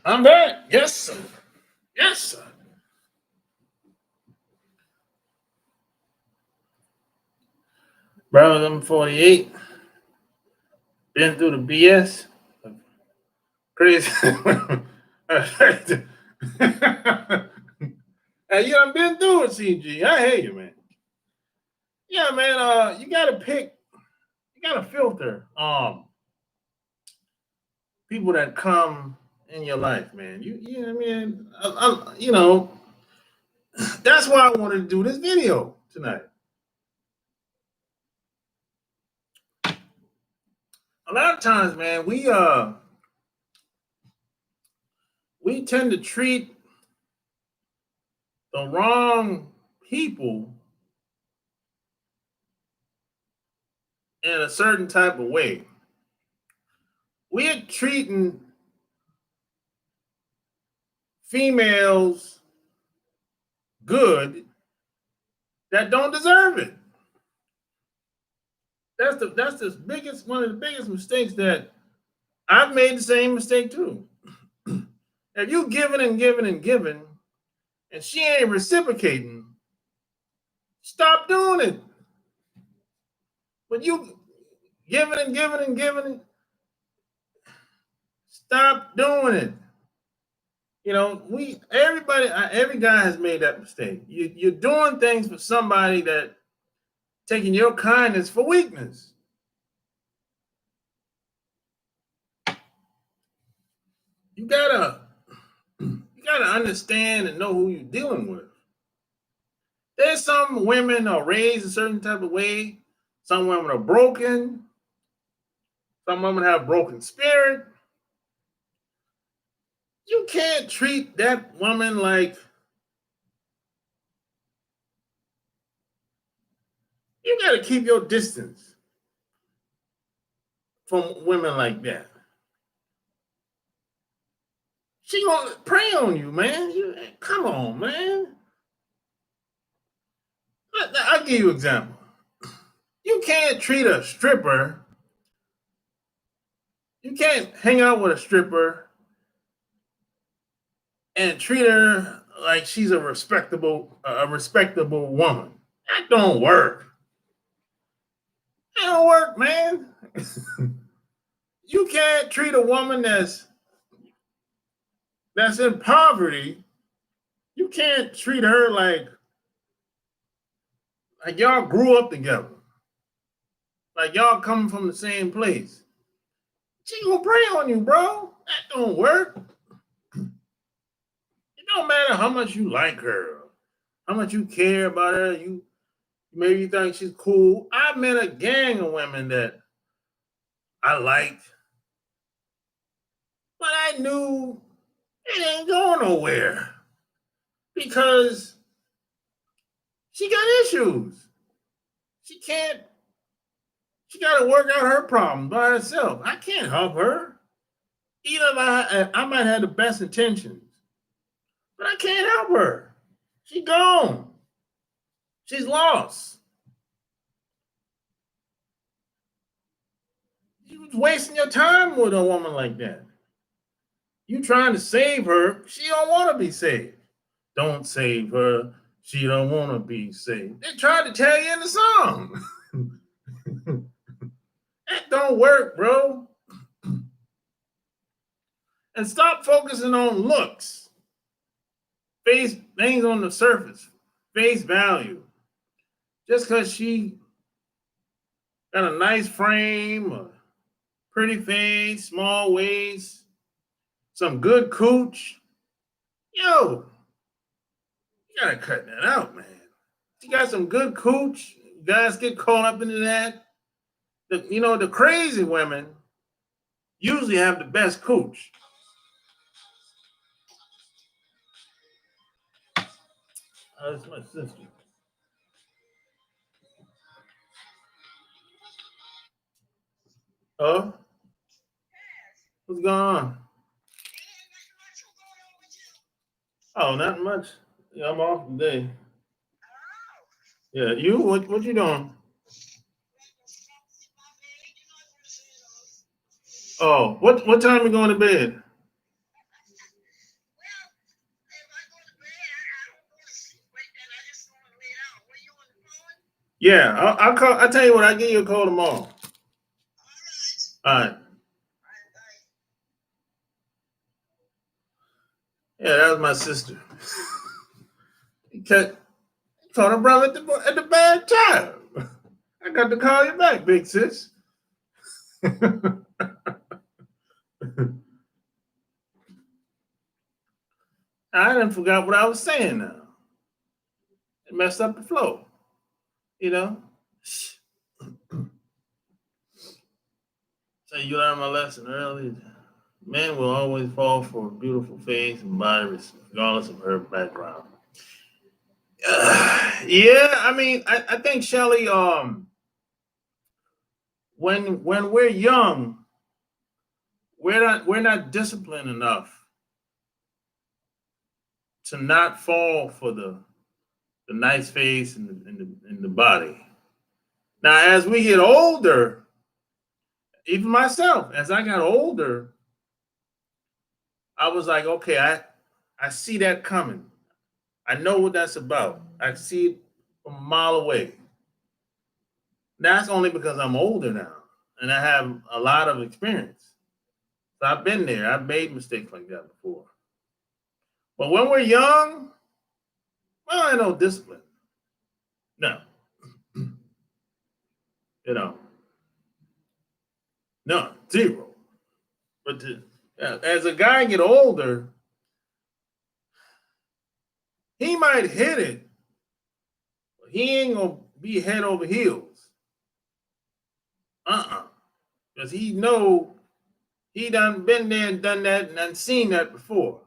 I'm back. Yes, sir. Yes, sir. Brother, I'm 48. Been through the BS. Crazy. Hey, you done been through it, CG. I hate you, man. Yeah, man. You gotta pick. You gotta filter. People that come in your life, man. You know what I mean? You know, that's why I wanted to do this video tonight. A lot of times, man, we tend to treat the wrong people in a certain type of way. We're treating females good that don't deserve it. That's the biggest one of the biggest mistakes that I've made the same mistake too. If you giving and giving and giving, and she ain't reciprocating, stop doing it. But you giving and giving and giving, stop doing it. You know, every guy has made that mistake. You're doing things for somebody that taking your kindness for weakness. You gotta understand and know who you're dealing with. There's some women are raised a certain type of way. Some women are broken. Some women have broken spirit. You can't treat that woman like you got to keep your distance from women like that. She gonna prey on you, man. Come on, man. I'll give you an example. You can't treat a stripper. You can't hang out with a stripper and treat her like she's a respectable woman. That don't work. That don't work, man. You can't treat a woman that's in poverty. You can't treat her like y'all grew up together. Like y'all coming from the same place. She gonna prey on you, bro. That don't work. It don't matter how much you like her, how much you care about her. You maybe you think she's cool. I met a gang of women that I liked, but I knew it ain't going nowhere because she got issues. She can't. She got to work out her problem by herself. I can't help her. Even if I might have the best intentions, but I can't help her. She's gone. She's lost. You was wasting your time with a woman like that. You trying to save her. She don't want to be saved. Don't save her. She don't want to be saved. They tried to tell you in the song. That don't work, bro. And stop focusing on looks. Face things on the surface. Face value. Just because she got a nice frame, a pretty face, small waist, some good cooch. Yo, you gotta cut that out, man. You got some good cooch. Guys get caught up into that. The crazy women usually have the best cooch. That's my sister. Oh, what's going on? Oh, not much. Yeah, I'm off today. Yeah, you? What you doing? Oh, what time you going to bed? Yeah, I'll call. I tell you what, I'll give you a call tomorrow. All right. Yeah, that was my sister. He caught her brother at the bad time. I got to call you back, big sis. I done forgot what I was saying now. It messed up the flow, you know? So you learned my lesson early. Men will always fall for a beautiful face and body, regardless of her background. Yeah, I mean, I think Shelly, when we're young, we're not disciplined enough to not fall for the nice face and the body. Now, as we get older, even myself, as I got older, I was like, okay, I see that coming. I know what that's about. I see it from a mile away. That's only because I'm older now and I have a lot of experience. So I've been there. I've made mistakes like that before. But when we're young, well, I know discipline. No, you know, no, zero. But as a guy get older, he might hit it, but he ain't gonna be head over heels. Because he know he done been there and done that and done seen that before.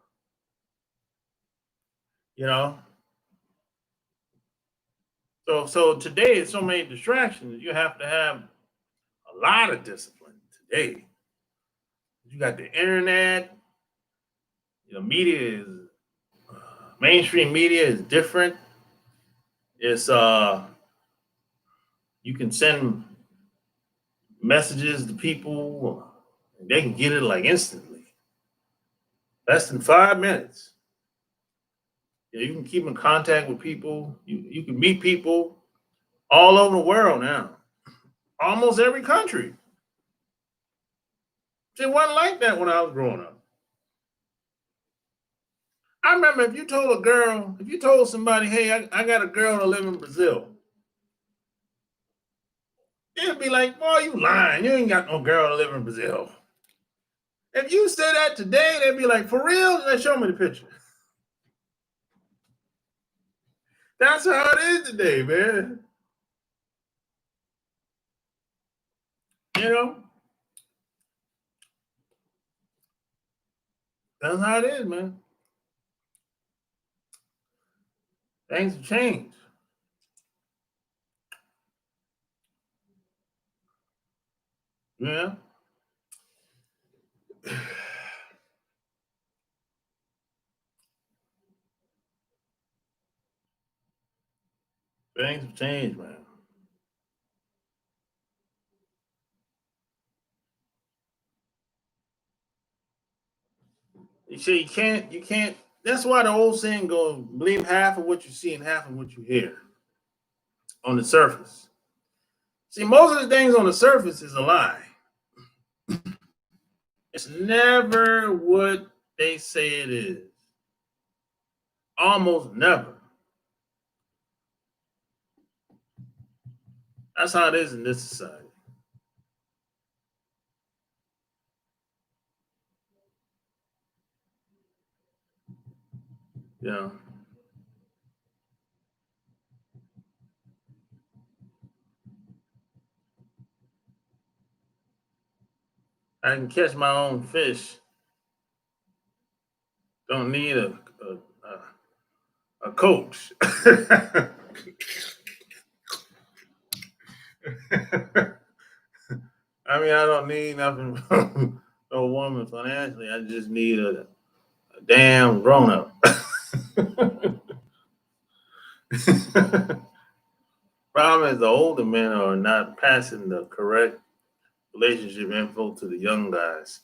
You know. So today it's so many distractions. You have to have a lot of discipline today. You got the internet. Media is mainstream media is different. It's you can send messages to people, they can get it like instantly, less than 5 minutes. Yeah, you can keep in contact with people. You can meet people all over the world now, almost every country. It wasn't like that when I was growing up. I remember if you told somebody, hey, I got a girl that live in Brazil, they'd be like, boy, you lying. You ain't got no girl that live in Brazil. If you say that today, they'd be like, for real? Let's show me the picture. That's how it is today, man. You know, that's how it is, man. Things have changed. Yeah. Things have changed, man. You see, you can't. That's why the old saying goes: believe half of what you see and half of what you hear on the surface. See, most of the things on the surface is a lie. It's never what they say it is. Almost never. That's how it is in this society. You know, I can catch my own fish. Don't need a coach. I mean, I don't need nothing from a woman financially. I just need a damn grown up. Problem is, the older men are not passing the correct relationship info to the young guys.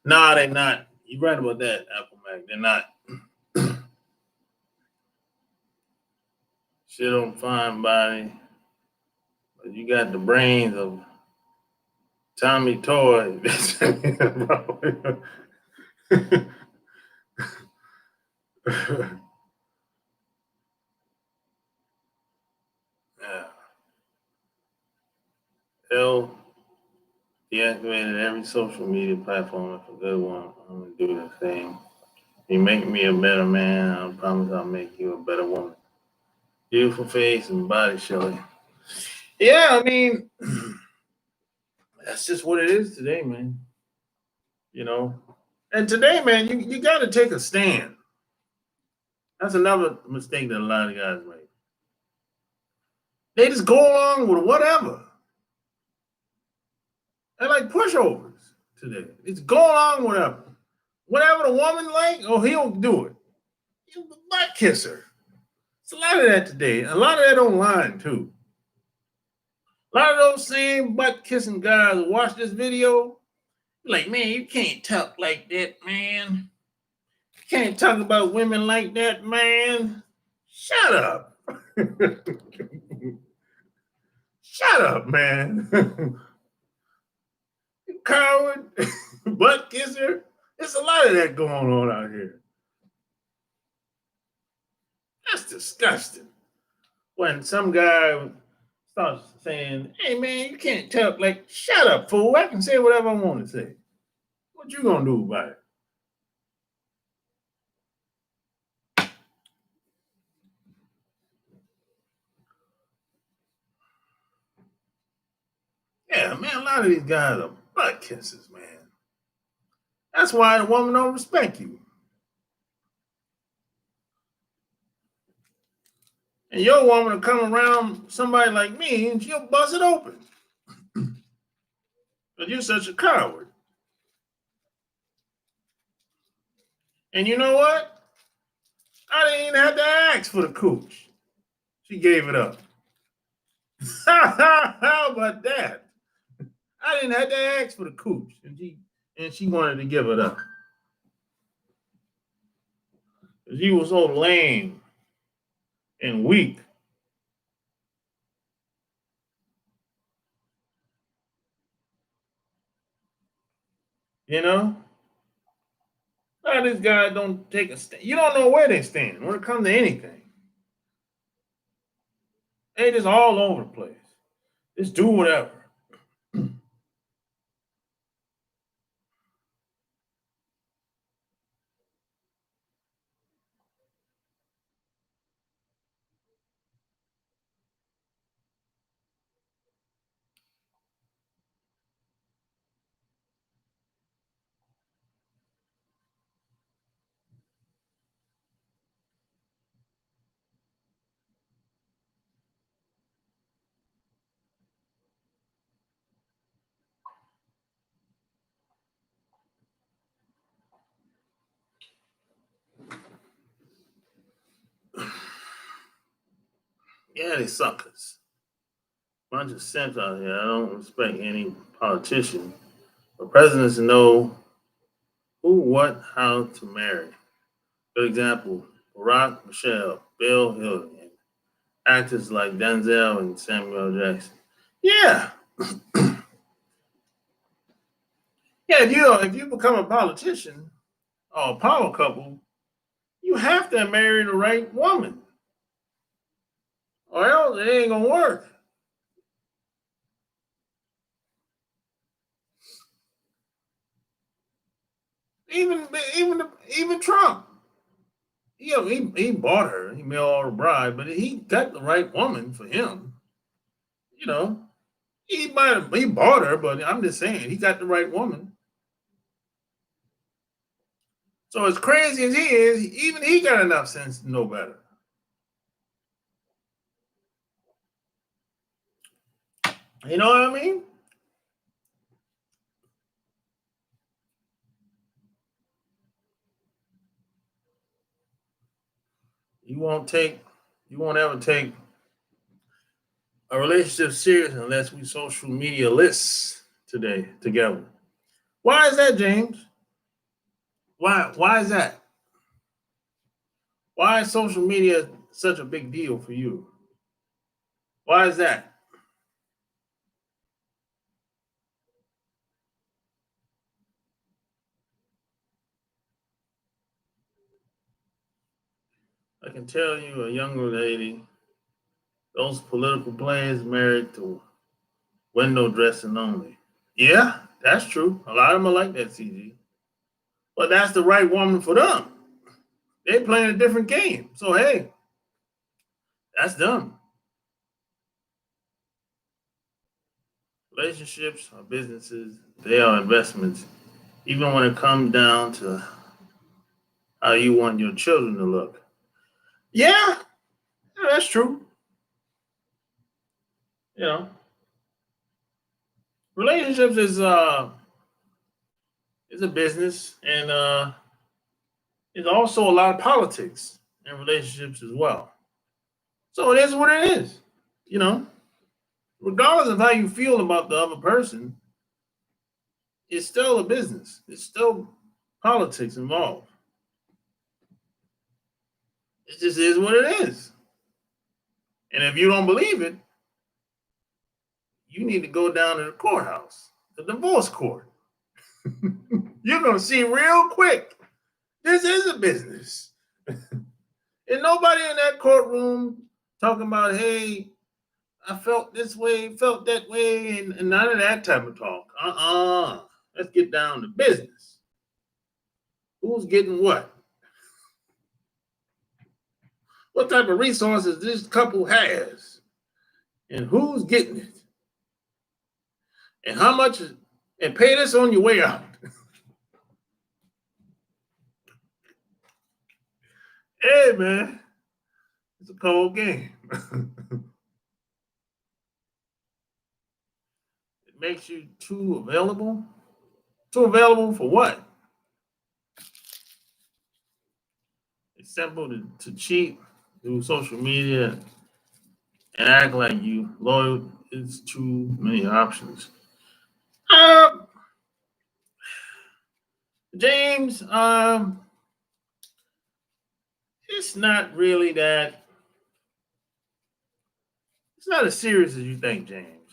Nah, they're not. You're right about that, Apple Mac. They're not. Shit on fine body, but you got the brains of Tommy Toy. Yeah. L deactivated every social media platform. If a good one, I'm gonna do the same. You make me a better man. I promise I'll make you a better woman. Beautiful face and body, Shelly. Yeah, I mean, that's just what it is today, man. You know, and today, man, you got to take a stand. That's another mistake that a lot of guys make. They just go along with whatever. They're like pushovers today. It's go along with whatever. Whatever the woman like, oh, he'll do it. He'll butt kiss her. It's a lot of that today. A lot of that online too. A lot of those same butt kissing guys who watch this video, like, man, you can't talk like that, man. You can't talk about women like that, man. Shut up. Shut up, man. You coward, butt kisser. There's a lot of that going on out here. That's disgusting. When some guy starts saying, hey man, you can't talk like, shut up, fool. I can say whatever I want to say. What you gonna do about it? Yeah, man, a lot of these guys are butt kissers, man. That's why the woman don't respect you. And your woman will come around somebody like me and she'll bust it open. But you're such a coward. And you know what? I didn't even have to ask for the cooch. She gave it up. How about that? I didn't have to ask for the cooch, and she wanted to give it up. She was so lame and weak. You know? Now these guys don't take a stand. You don't know where they stand when it comes to anything. They just all over the place. Just do whatever. Yeah, they suckers. Bunch of simps out here. I don't respect any politician. But presidents know who, what, how to marry. Good example: Barack, Michelle, Bill, Hillary, and actors like Denzel and Samuel Jackson. Yeah, yeah. If you become a politician or a power couple, you have to marry the right woman, or else it ain't gonna work. Even even even Trump, he bought her, he made all the bride, but he got the right woman for him. You know, he bought her, but I'm just saying he got the right woman. So as crazy as he is, even he got enough sense to know better. You know what I mean? You won't take, you won't ever take a relationship serious unless we social media lists today together. Why is that, James? Why is that? Why is social media such a big deal for you? Why is that? I can tell you, a younger lady, those political players married to window dressing only. Yeah, that's true. A lot of them are like that, CG. But that's the right woman for them. They playing a different game. So hey, that's them. Relationships are businesses. They are investments. Even when it comes down to how you want your children to look. Yeah, yeah, that's true. You know, relationships is a business, and it's also a lot of politics in relationships as well. So it is what it is. You know, regardless of how you feel about the other person, it's still a business. It's still politics involved. It just is what it is. And if you don't believe it, you need to go down to the courthouse, the divorce court. You're going to see real quick. This is a business. And nobody in that courtroom talking about, hey, I felt this way, felt that way, and none of that type of talk. Let's get down to business. Who's getting what? What type of resources this couple has? And who's getting it? And how much? And pay this on your way out. Hey, man, it's a cold game. It makes you too available. Too available for what? It's simple to cheat through social media and act like you loyal. It's too many options. Um, James, it's not really that. It's not as serious as you think, James.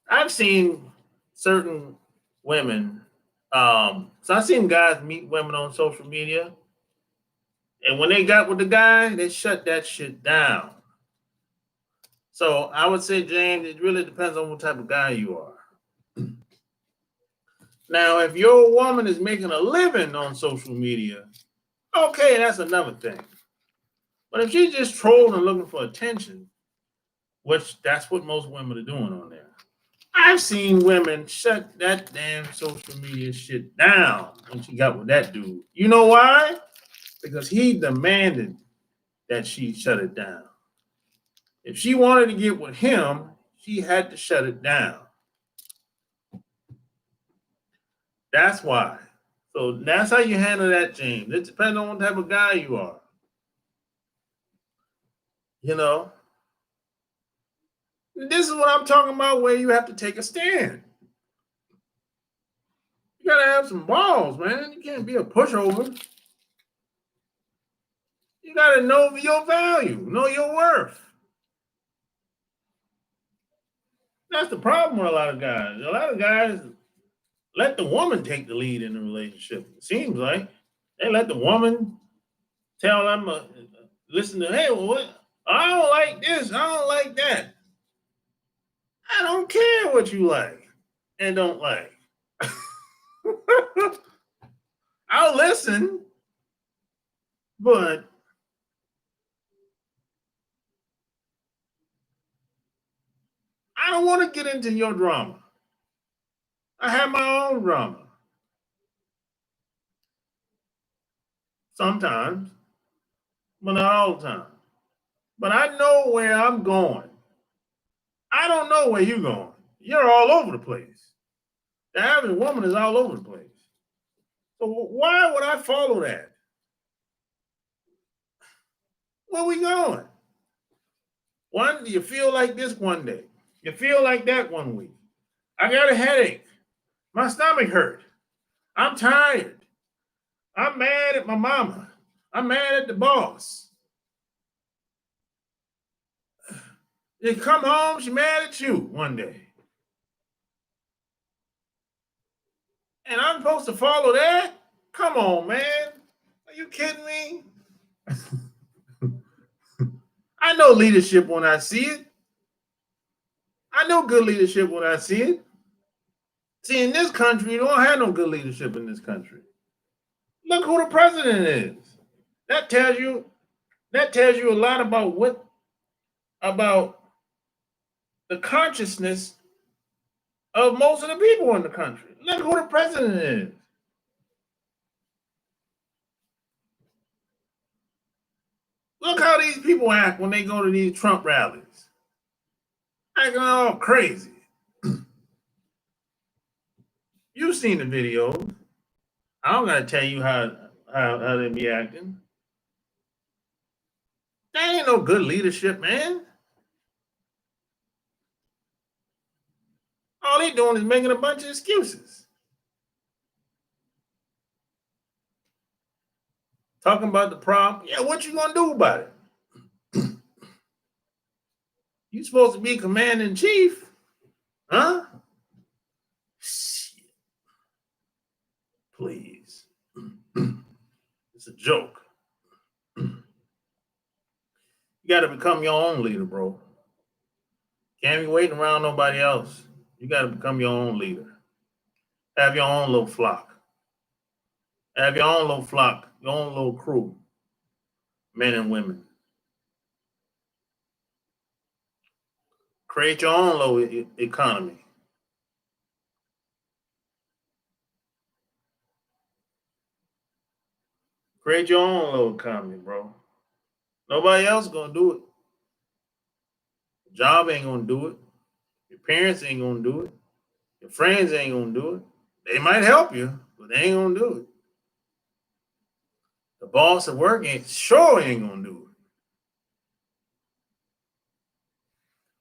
I've seen certain women. So I've seen guys meet women on social media, and when they got with the guy, they shut that shit down. So I would say, James, it really depends on what type of guy you are. Now, if your woman is making a living on social media, okay, that's another thing. But if she's just trolling and looking for attention, which that's what most women are doing on there, I've seen women shut that damn social media shit down when she got with that dude. You know why? Because he demanded that she shut it down. If she wanted to get with him, she had to shut it down. That's why. So that's how you handle that, James. It depends on what type of guy you are. You know, this is what I'm talking about where you have to take a stand. You got to have some balls, man. You can't be a pushover. You got to know your value, know your worth. That's the problem with a lot of guys. A lot of guys let the woman take the lead in the relationship. It seems like they let the woman tell them, listen to, hey, well, what? I don't like this. I don't like that. I don't care what you like and don't like. I'll listen, but I don't want to get into your drama. I have my own drama. Sometimes, but not all the time. But I know where I'm going. I don't know where you're going. You're all over the place. The average woman is all over the place. So why would I follow that? Where we going? One, you feel like this one day. You feel like that one week. I got a headache. My stomach hurt. I'm tired. I'm mad at my mama. I'm mad at the boss. You come home, she mad at you one day. And I'm supposed to follow that? Come on, man. Are you kidding me? I know leadership when I see it. I know good leadership when I see it. See, in this country, you don't have no good leadership in this country. Look who the president is. That tells you a lot about the consciousness of most of the people in the country. Look who the president is. Look how these people act when they go to these Trump rallies. Acting all crazy. You've seen the videos. I don't gotta tell you how they be acting. That ain't no good leadership, man. All they doing is making a bunch of excuses. Talking about the problem. Yeah, what you gonna do about it? You supposed to be commander in chief, huh? Shit. Please. It's a joke. You gotta become your own leader, bro. Can't be waiting around nobody else. You gotta become your own leader. Have your own little flock. Have your own little flock, your own little crew, men and women. Create your own little economy. Create your own little economy, bro. Nobody else gonna do it. Job ain't gonna do it. Your parents ain't gonna do it. Your friends ain't gonna do it. They might help you, but they ain't gonna do it. The boss at work ain't gonna do it.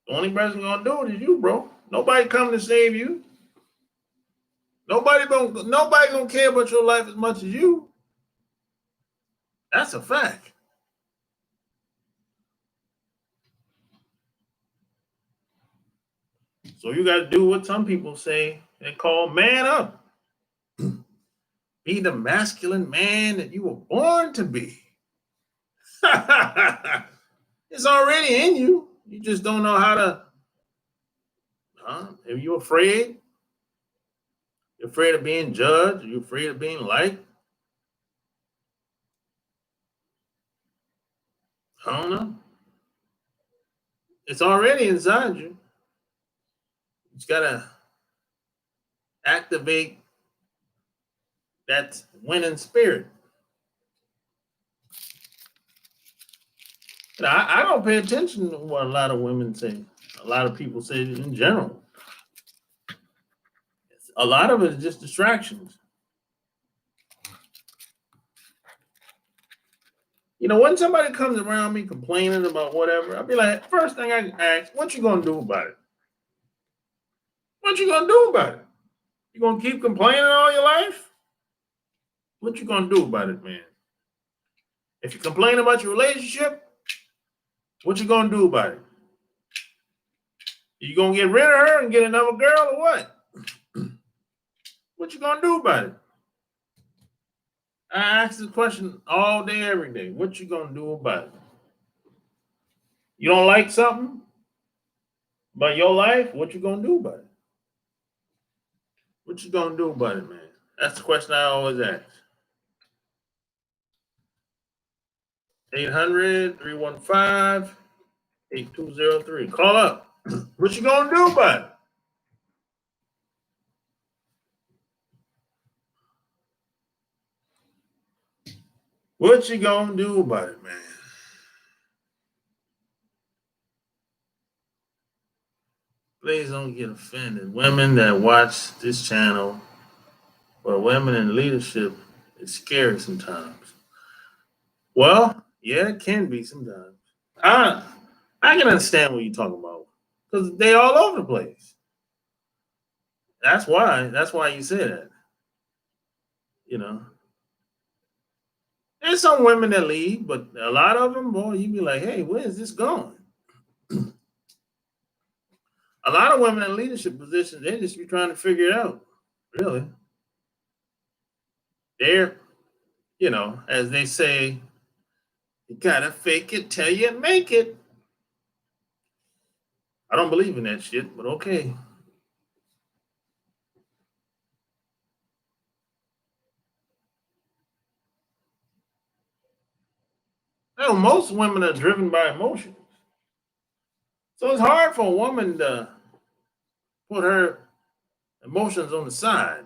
The only person gonna do it is you, bro. Nobody coming to save you. Nobody gonna care about your life as much as you. That's a fact. So you got to do what some people say and call man up. Be the masculine man that you were born to be. It's already in you. You just don't know how to. Are you afraid? You're afraid of being judged? Are you afraid of being liked? I don't know. It's already inside you. You just gotta activate that winning spirit. I don't pay attention to what a lot of women say. A lot of people say in general. A lot of it is just distractions. When somebody comes around me complaining about whatever, I'll be like, first thing I ask, what you gonna do about it? What you gonna do about it? You gonna keep complaining all your life? What you gonna do about it, man? If you complain about your relationship, what you gonna do about it? You gonna get rid of her and get another girl or what? What you gonna do about it? I ask this question all day, every day. What you gonna do about it? You don't like something about your life? What you gonna do about it? What you gonna do about it, man? That's the question I always ask. 800-315-8203. Call up. What you gonna do about it? What you gonna do about it, man? Please don't get offended. Women that watch this channel, or women in leadership, it's scary sometimes. Well, yeah, it can be sometimes. I can understand what you're talking about because they all over the place. That's why you say that. There's some women that lead, but a lot of them, boy, you be like, hey, where is this going? A lot of women in leadership positions, they just be trying to figure it out. Really. They're, as they say, you gotta fake it till you make it. I don't believe in that shit, but okay. Most women are driven by emotions. So it's hard for a woman to put her emotions on the side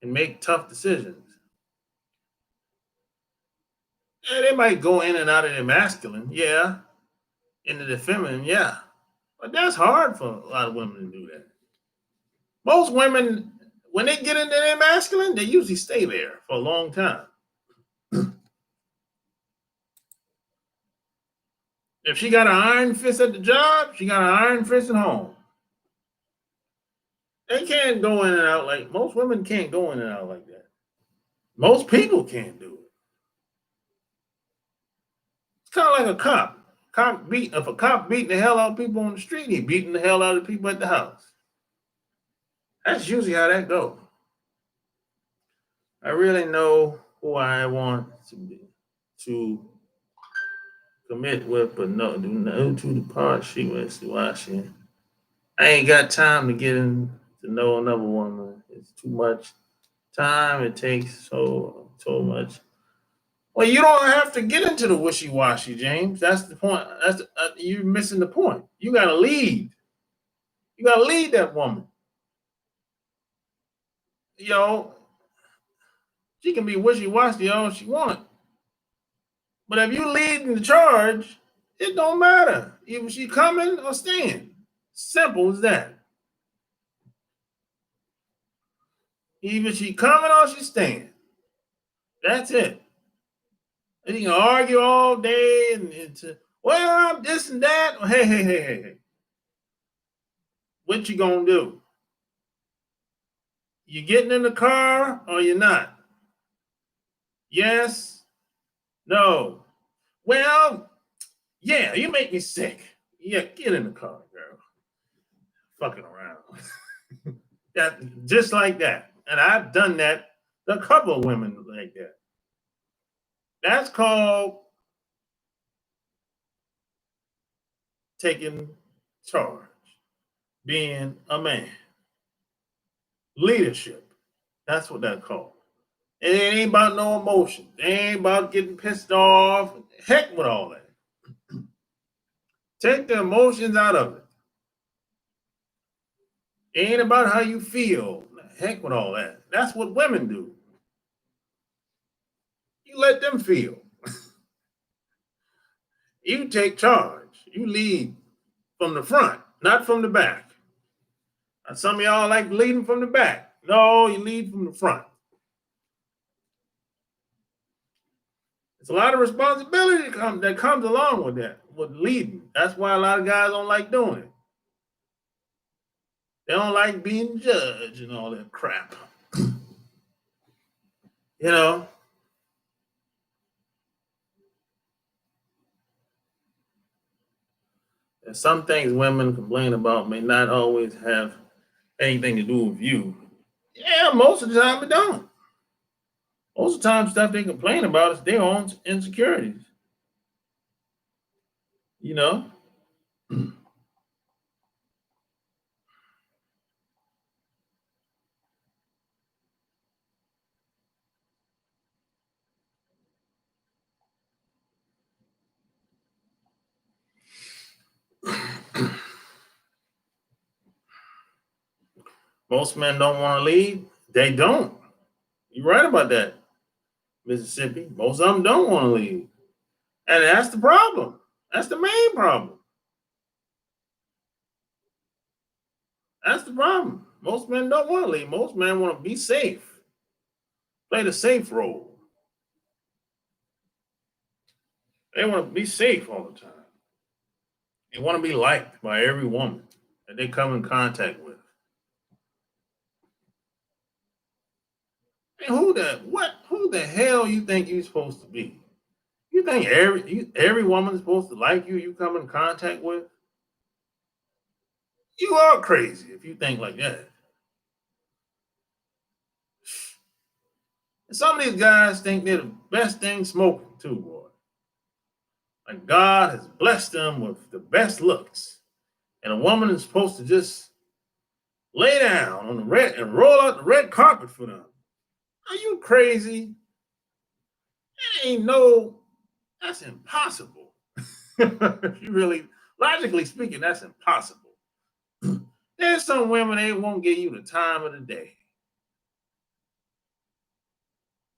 and make tough decisions. Yeah, they might go in and out of their masculine, yeah, into the feminine, yeah. But that's hard for a lot of women to do that. Most women, when they get into their masculine, they usually stay there for a long time. If she got an iron fist at the job, she got an iron fist at home. They can't go in and out most women can't go in and out like that. Most people can't do it. It's kind of like a cop. If a cop beating the hell out of people on the street, he beating the hell out of people at the house. That's usually how that goes. I really know who I want to commit with, but no to the part she was watching. I ain't got time to get in to know another woman. It's too much time. It takes so much. Well, you don't have to get into the wishy-washy, James. That's the point. You're missing the point. You got to lead. You got to lead that woman. She can be wishy-washy all she wants. But if you leading the charge, it don't matter. Either she coming or staying. Simple as that. Either she coming or she staying. That's it. And you can argue all day and it's well, I'm this and that. Hey. What you gonna do? You getting in the car or you're not? Yes? No. Well, yeah, you make me sick. Yeah, get in the car, girl. Fucking around. That just like that. And I've done that to a couple of women like that. That's called taking charge, being a man. Leadership. That's what that's called. And it ain't about no emotion. It ain't about getting pissed off. Heck with all that. Take the emotions out of it. It ain't about how you feel. Heck with all that. That's what women do. You let them feel. You take charge. You lead from the front, not from the back. Now, some of y'all like leading from the back. No, you lead from the front. It's a lot of responsibility that comes along with that, with leading. That's why a lot of guys don't like doing it. They don't like being judged and all that crap. You know, and some things women complain about may not always have anything to do with you. Yeah, most of the time it don't. Most of the time, stuff they complain about is their own insecurities. You know, most men don't want to lead. They don't. You're right about that, Mississippi. Most of them don't want to lead, and that's the problem. That's the main problem. That's the problem. Most men don't want to lead. Most men want to be safe, play the safe role. They want to be safe all the time. They want to be liked by every woman that they come in contact with. And who the hell you think you're supposed to be? You think every woman is supposed to like you? You come in contact with? You are crazy if you think like that. And some of these guys think they're the best thing smoking too, boy. Like God has blessed them with the best looks, and a woman is supposed to just lay down on the red and roll out the red carpet for them. Are you crazy? That ain't no. That's impossible. If you really, logically speaking, that's impossible. There's some women they won't give you the time of the day,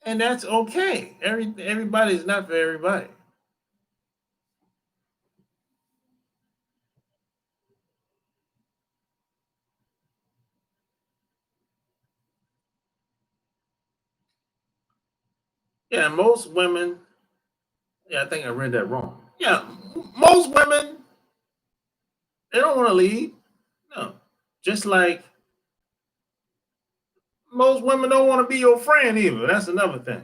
and that's okay. Everybody's not for everybody. Yeah, most women. Yeah, I think I read that wrong. Yeah, most women they don't want to lead. No, just like most women don't want to be your friend either. That's another thing.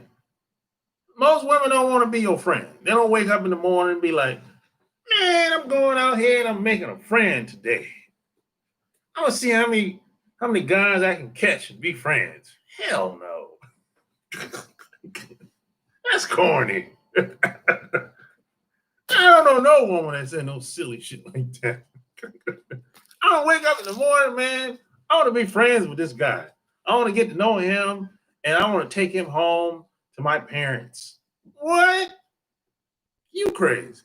Most women don't want to be your friend. They don't wake up in the morning and be like, "Man, I'm going out here and I'm making a friend today. I'm gonna see how many guys I can catch and be friends." Hell no. That's corny. I don't know no woman that said no silly shit like that. I don't wake up in the morning, man. I want to be friends with this guy. I want to get to know him, and I want to take him home to my parents. What? You crazy?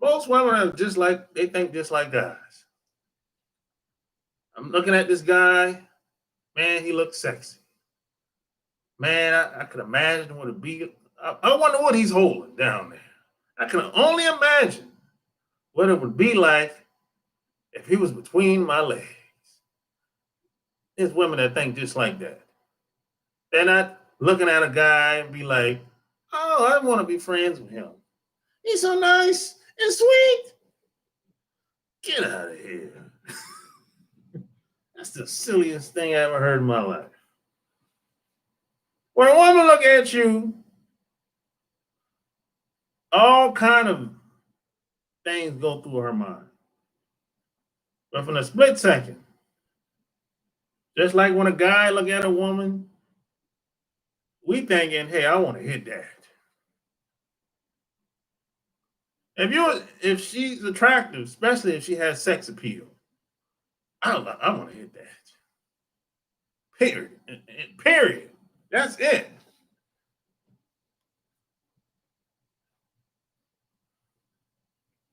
Most women are just like they think just like guys. I'm looking at this guy, man. He looks sexy. Man, I could imagine what it'd be. I wonder what he's holding down there. I can only imagine what it would be like if he was between my legs. There's women that think just like that. They're not looking at a guy and be like, Oh, I want to be friends with him. He's so nice and sweet. Get out of here. That's the silliest thing I ever heard in my life. When a woman look at you, all kind of things go through her mind. But from a split second, just like when a guy look at a woman, we thinking, "Hey, I want to hit that." If she's attractive, especially if she has sex appeal, I want to hit that. Period. Period. That's it.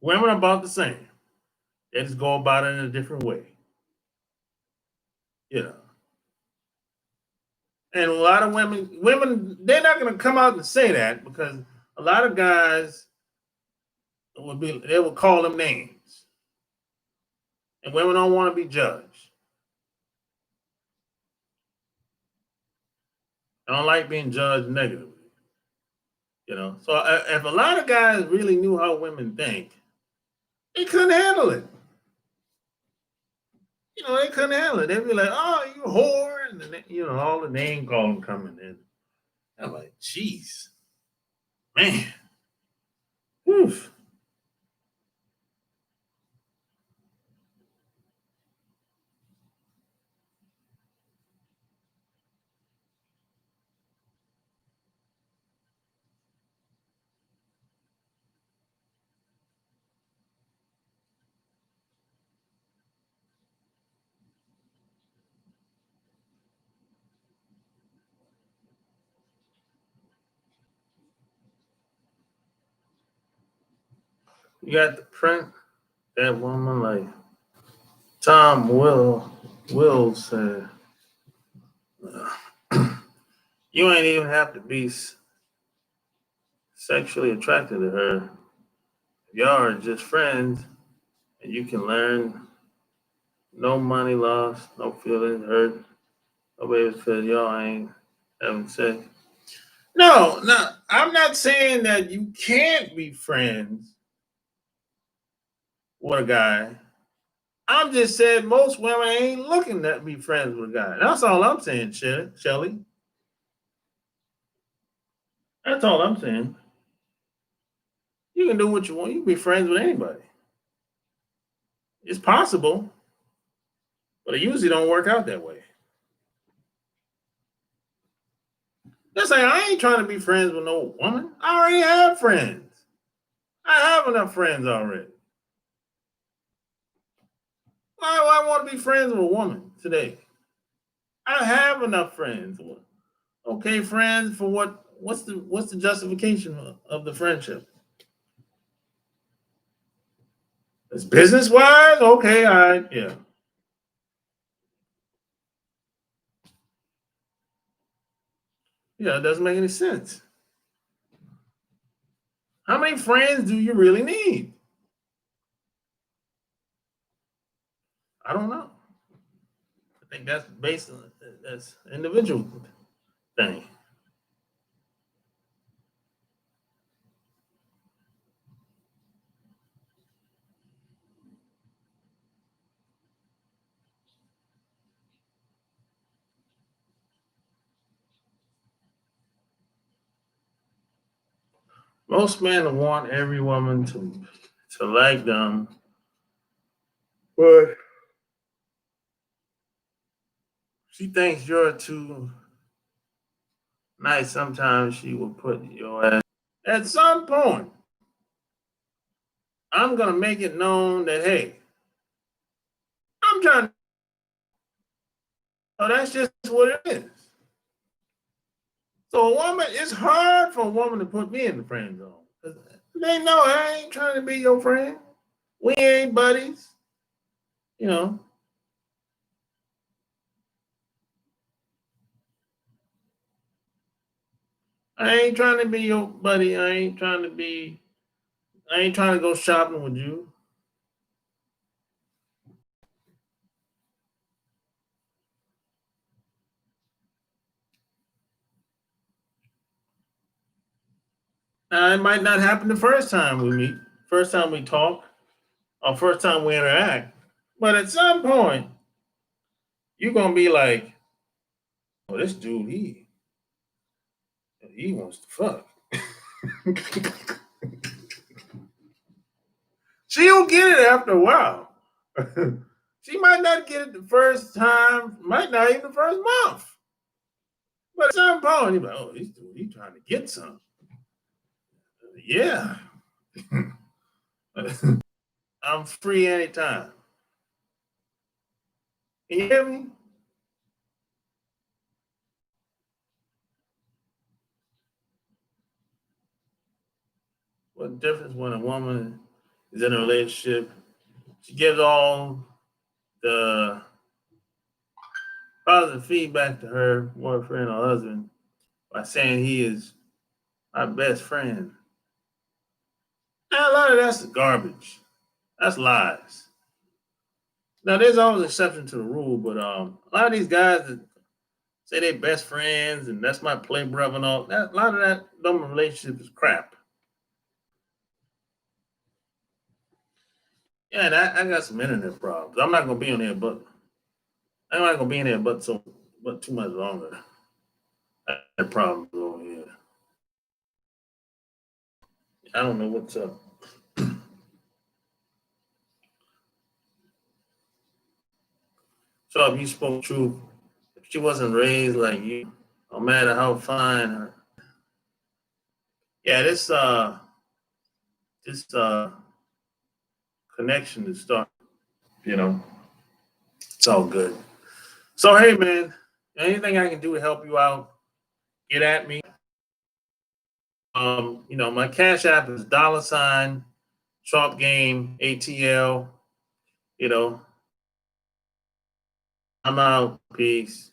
Women are about the same. They just go about it in a different way. You know. And a lot of women, they're not going to come out and say that because a lot of guys they will call them names, and women don't want to be judged. I don't like being judged negatively. You know, so if a lot of guys really knew how women think, they couldn't handle it. You know, they couldn't handle it. They'd be like, "Oh, you whore," and then, you know, all the name calling coming in. I'm like, "Jeez, man, woof." You got the print that woman like Tom Will said, "You ain't even have to be sexually attracted to her. Y'all are just friends, and you can learn. No money lost, no feelings hurt, no baby said y'all ain't having sex." No, no, I'm not saying that you can't be friends with a guy. I'm just saying most women ain't looking to be friends with a guy. That's all I'm saying, Shelly. That's all I'm saying. You can do what you want. You can be friends with anybody. It's possible, but it usually don't work out that way. Just like I ain't trying to be friends with no woman. I already have friends. I have enough friends already. Why do I want to be friends with a woman today? I have enough friends. Okay, friends for what? What's the justification of the friendship? It's business wise. Okay, yeah. Yeah, it doesn't make any sense. How many friends do you really need? I don't know. I think that's based on that's individual thing. Most men want every woman to like them, but she thinks you're too nice. Sometimes she will put your ass. At some point, I'm gonna make it known that hey, I'm trying. Oh, that's just what it is. So a woman, it's hard for a woman to put me in the friend zone. 'Cause they know I ain't trying to be your friend. We ain't buddies. You know, I ain't trying to be your buddy. I ain't trying to go shopping with you. It might not happen the first time we meet, first time we talk, or first time we interact. But at some point, you're gonna be like, "Oh, this dude, he wants to fuck." She'll get it after a while. She might not get it the first time, might not even the first month. But at some point, you're like, "Oh, this dude, he's trying to get some." Yeah. I'm free anytime. Can you hear me? What difference when a woman is in a relationship? She gives all the positive feedback to her boyfriend or husband by saying he is my best friend. Now, a lot of that's garbage. That's lies. Now, there's always exception to the rule, but a lot of these guys that say they best friends and that's my play brother and all that, a lot of that dumb relationship is crap. Yeah, and I got some internet problems. I'm not gonna be on here, but I'm not gonna be in here, but too much longer. I had problems over here. I don't know what's up. So if you spoke truth, if she wasn't raised like you, no matter how fine her, yeah, this connection to start, you know, it's all good. So hey man, anything I can do to help you out, get at me. My cash app is $ Trump game ATL. You know, I'm out. Peace.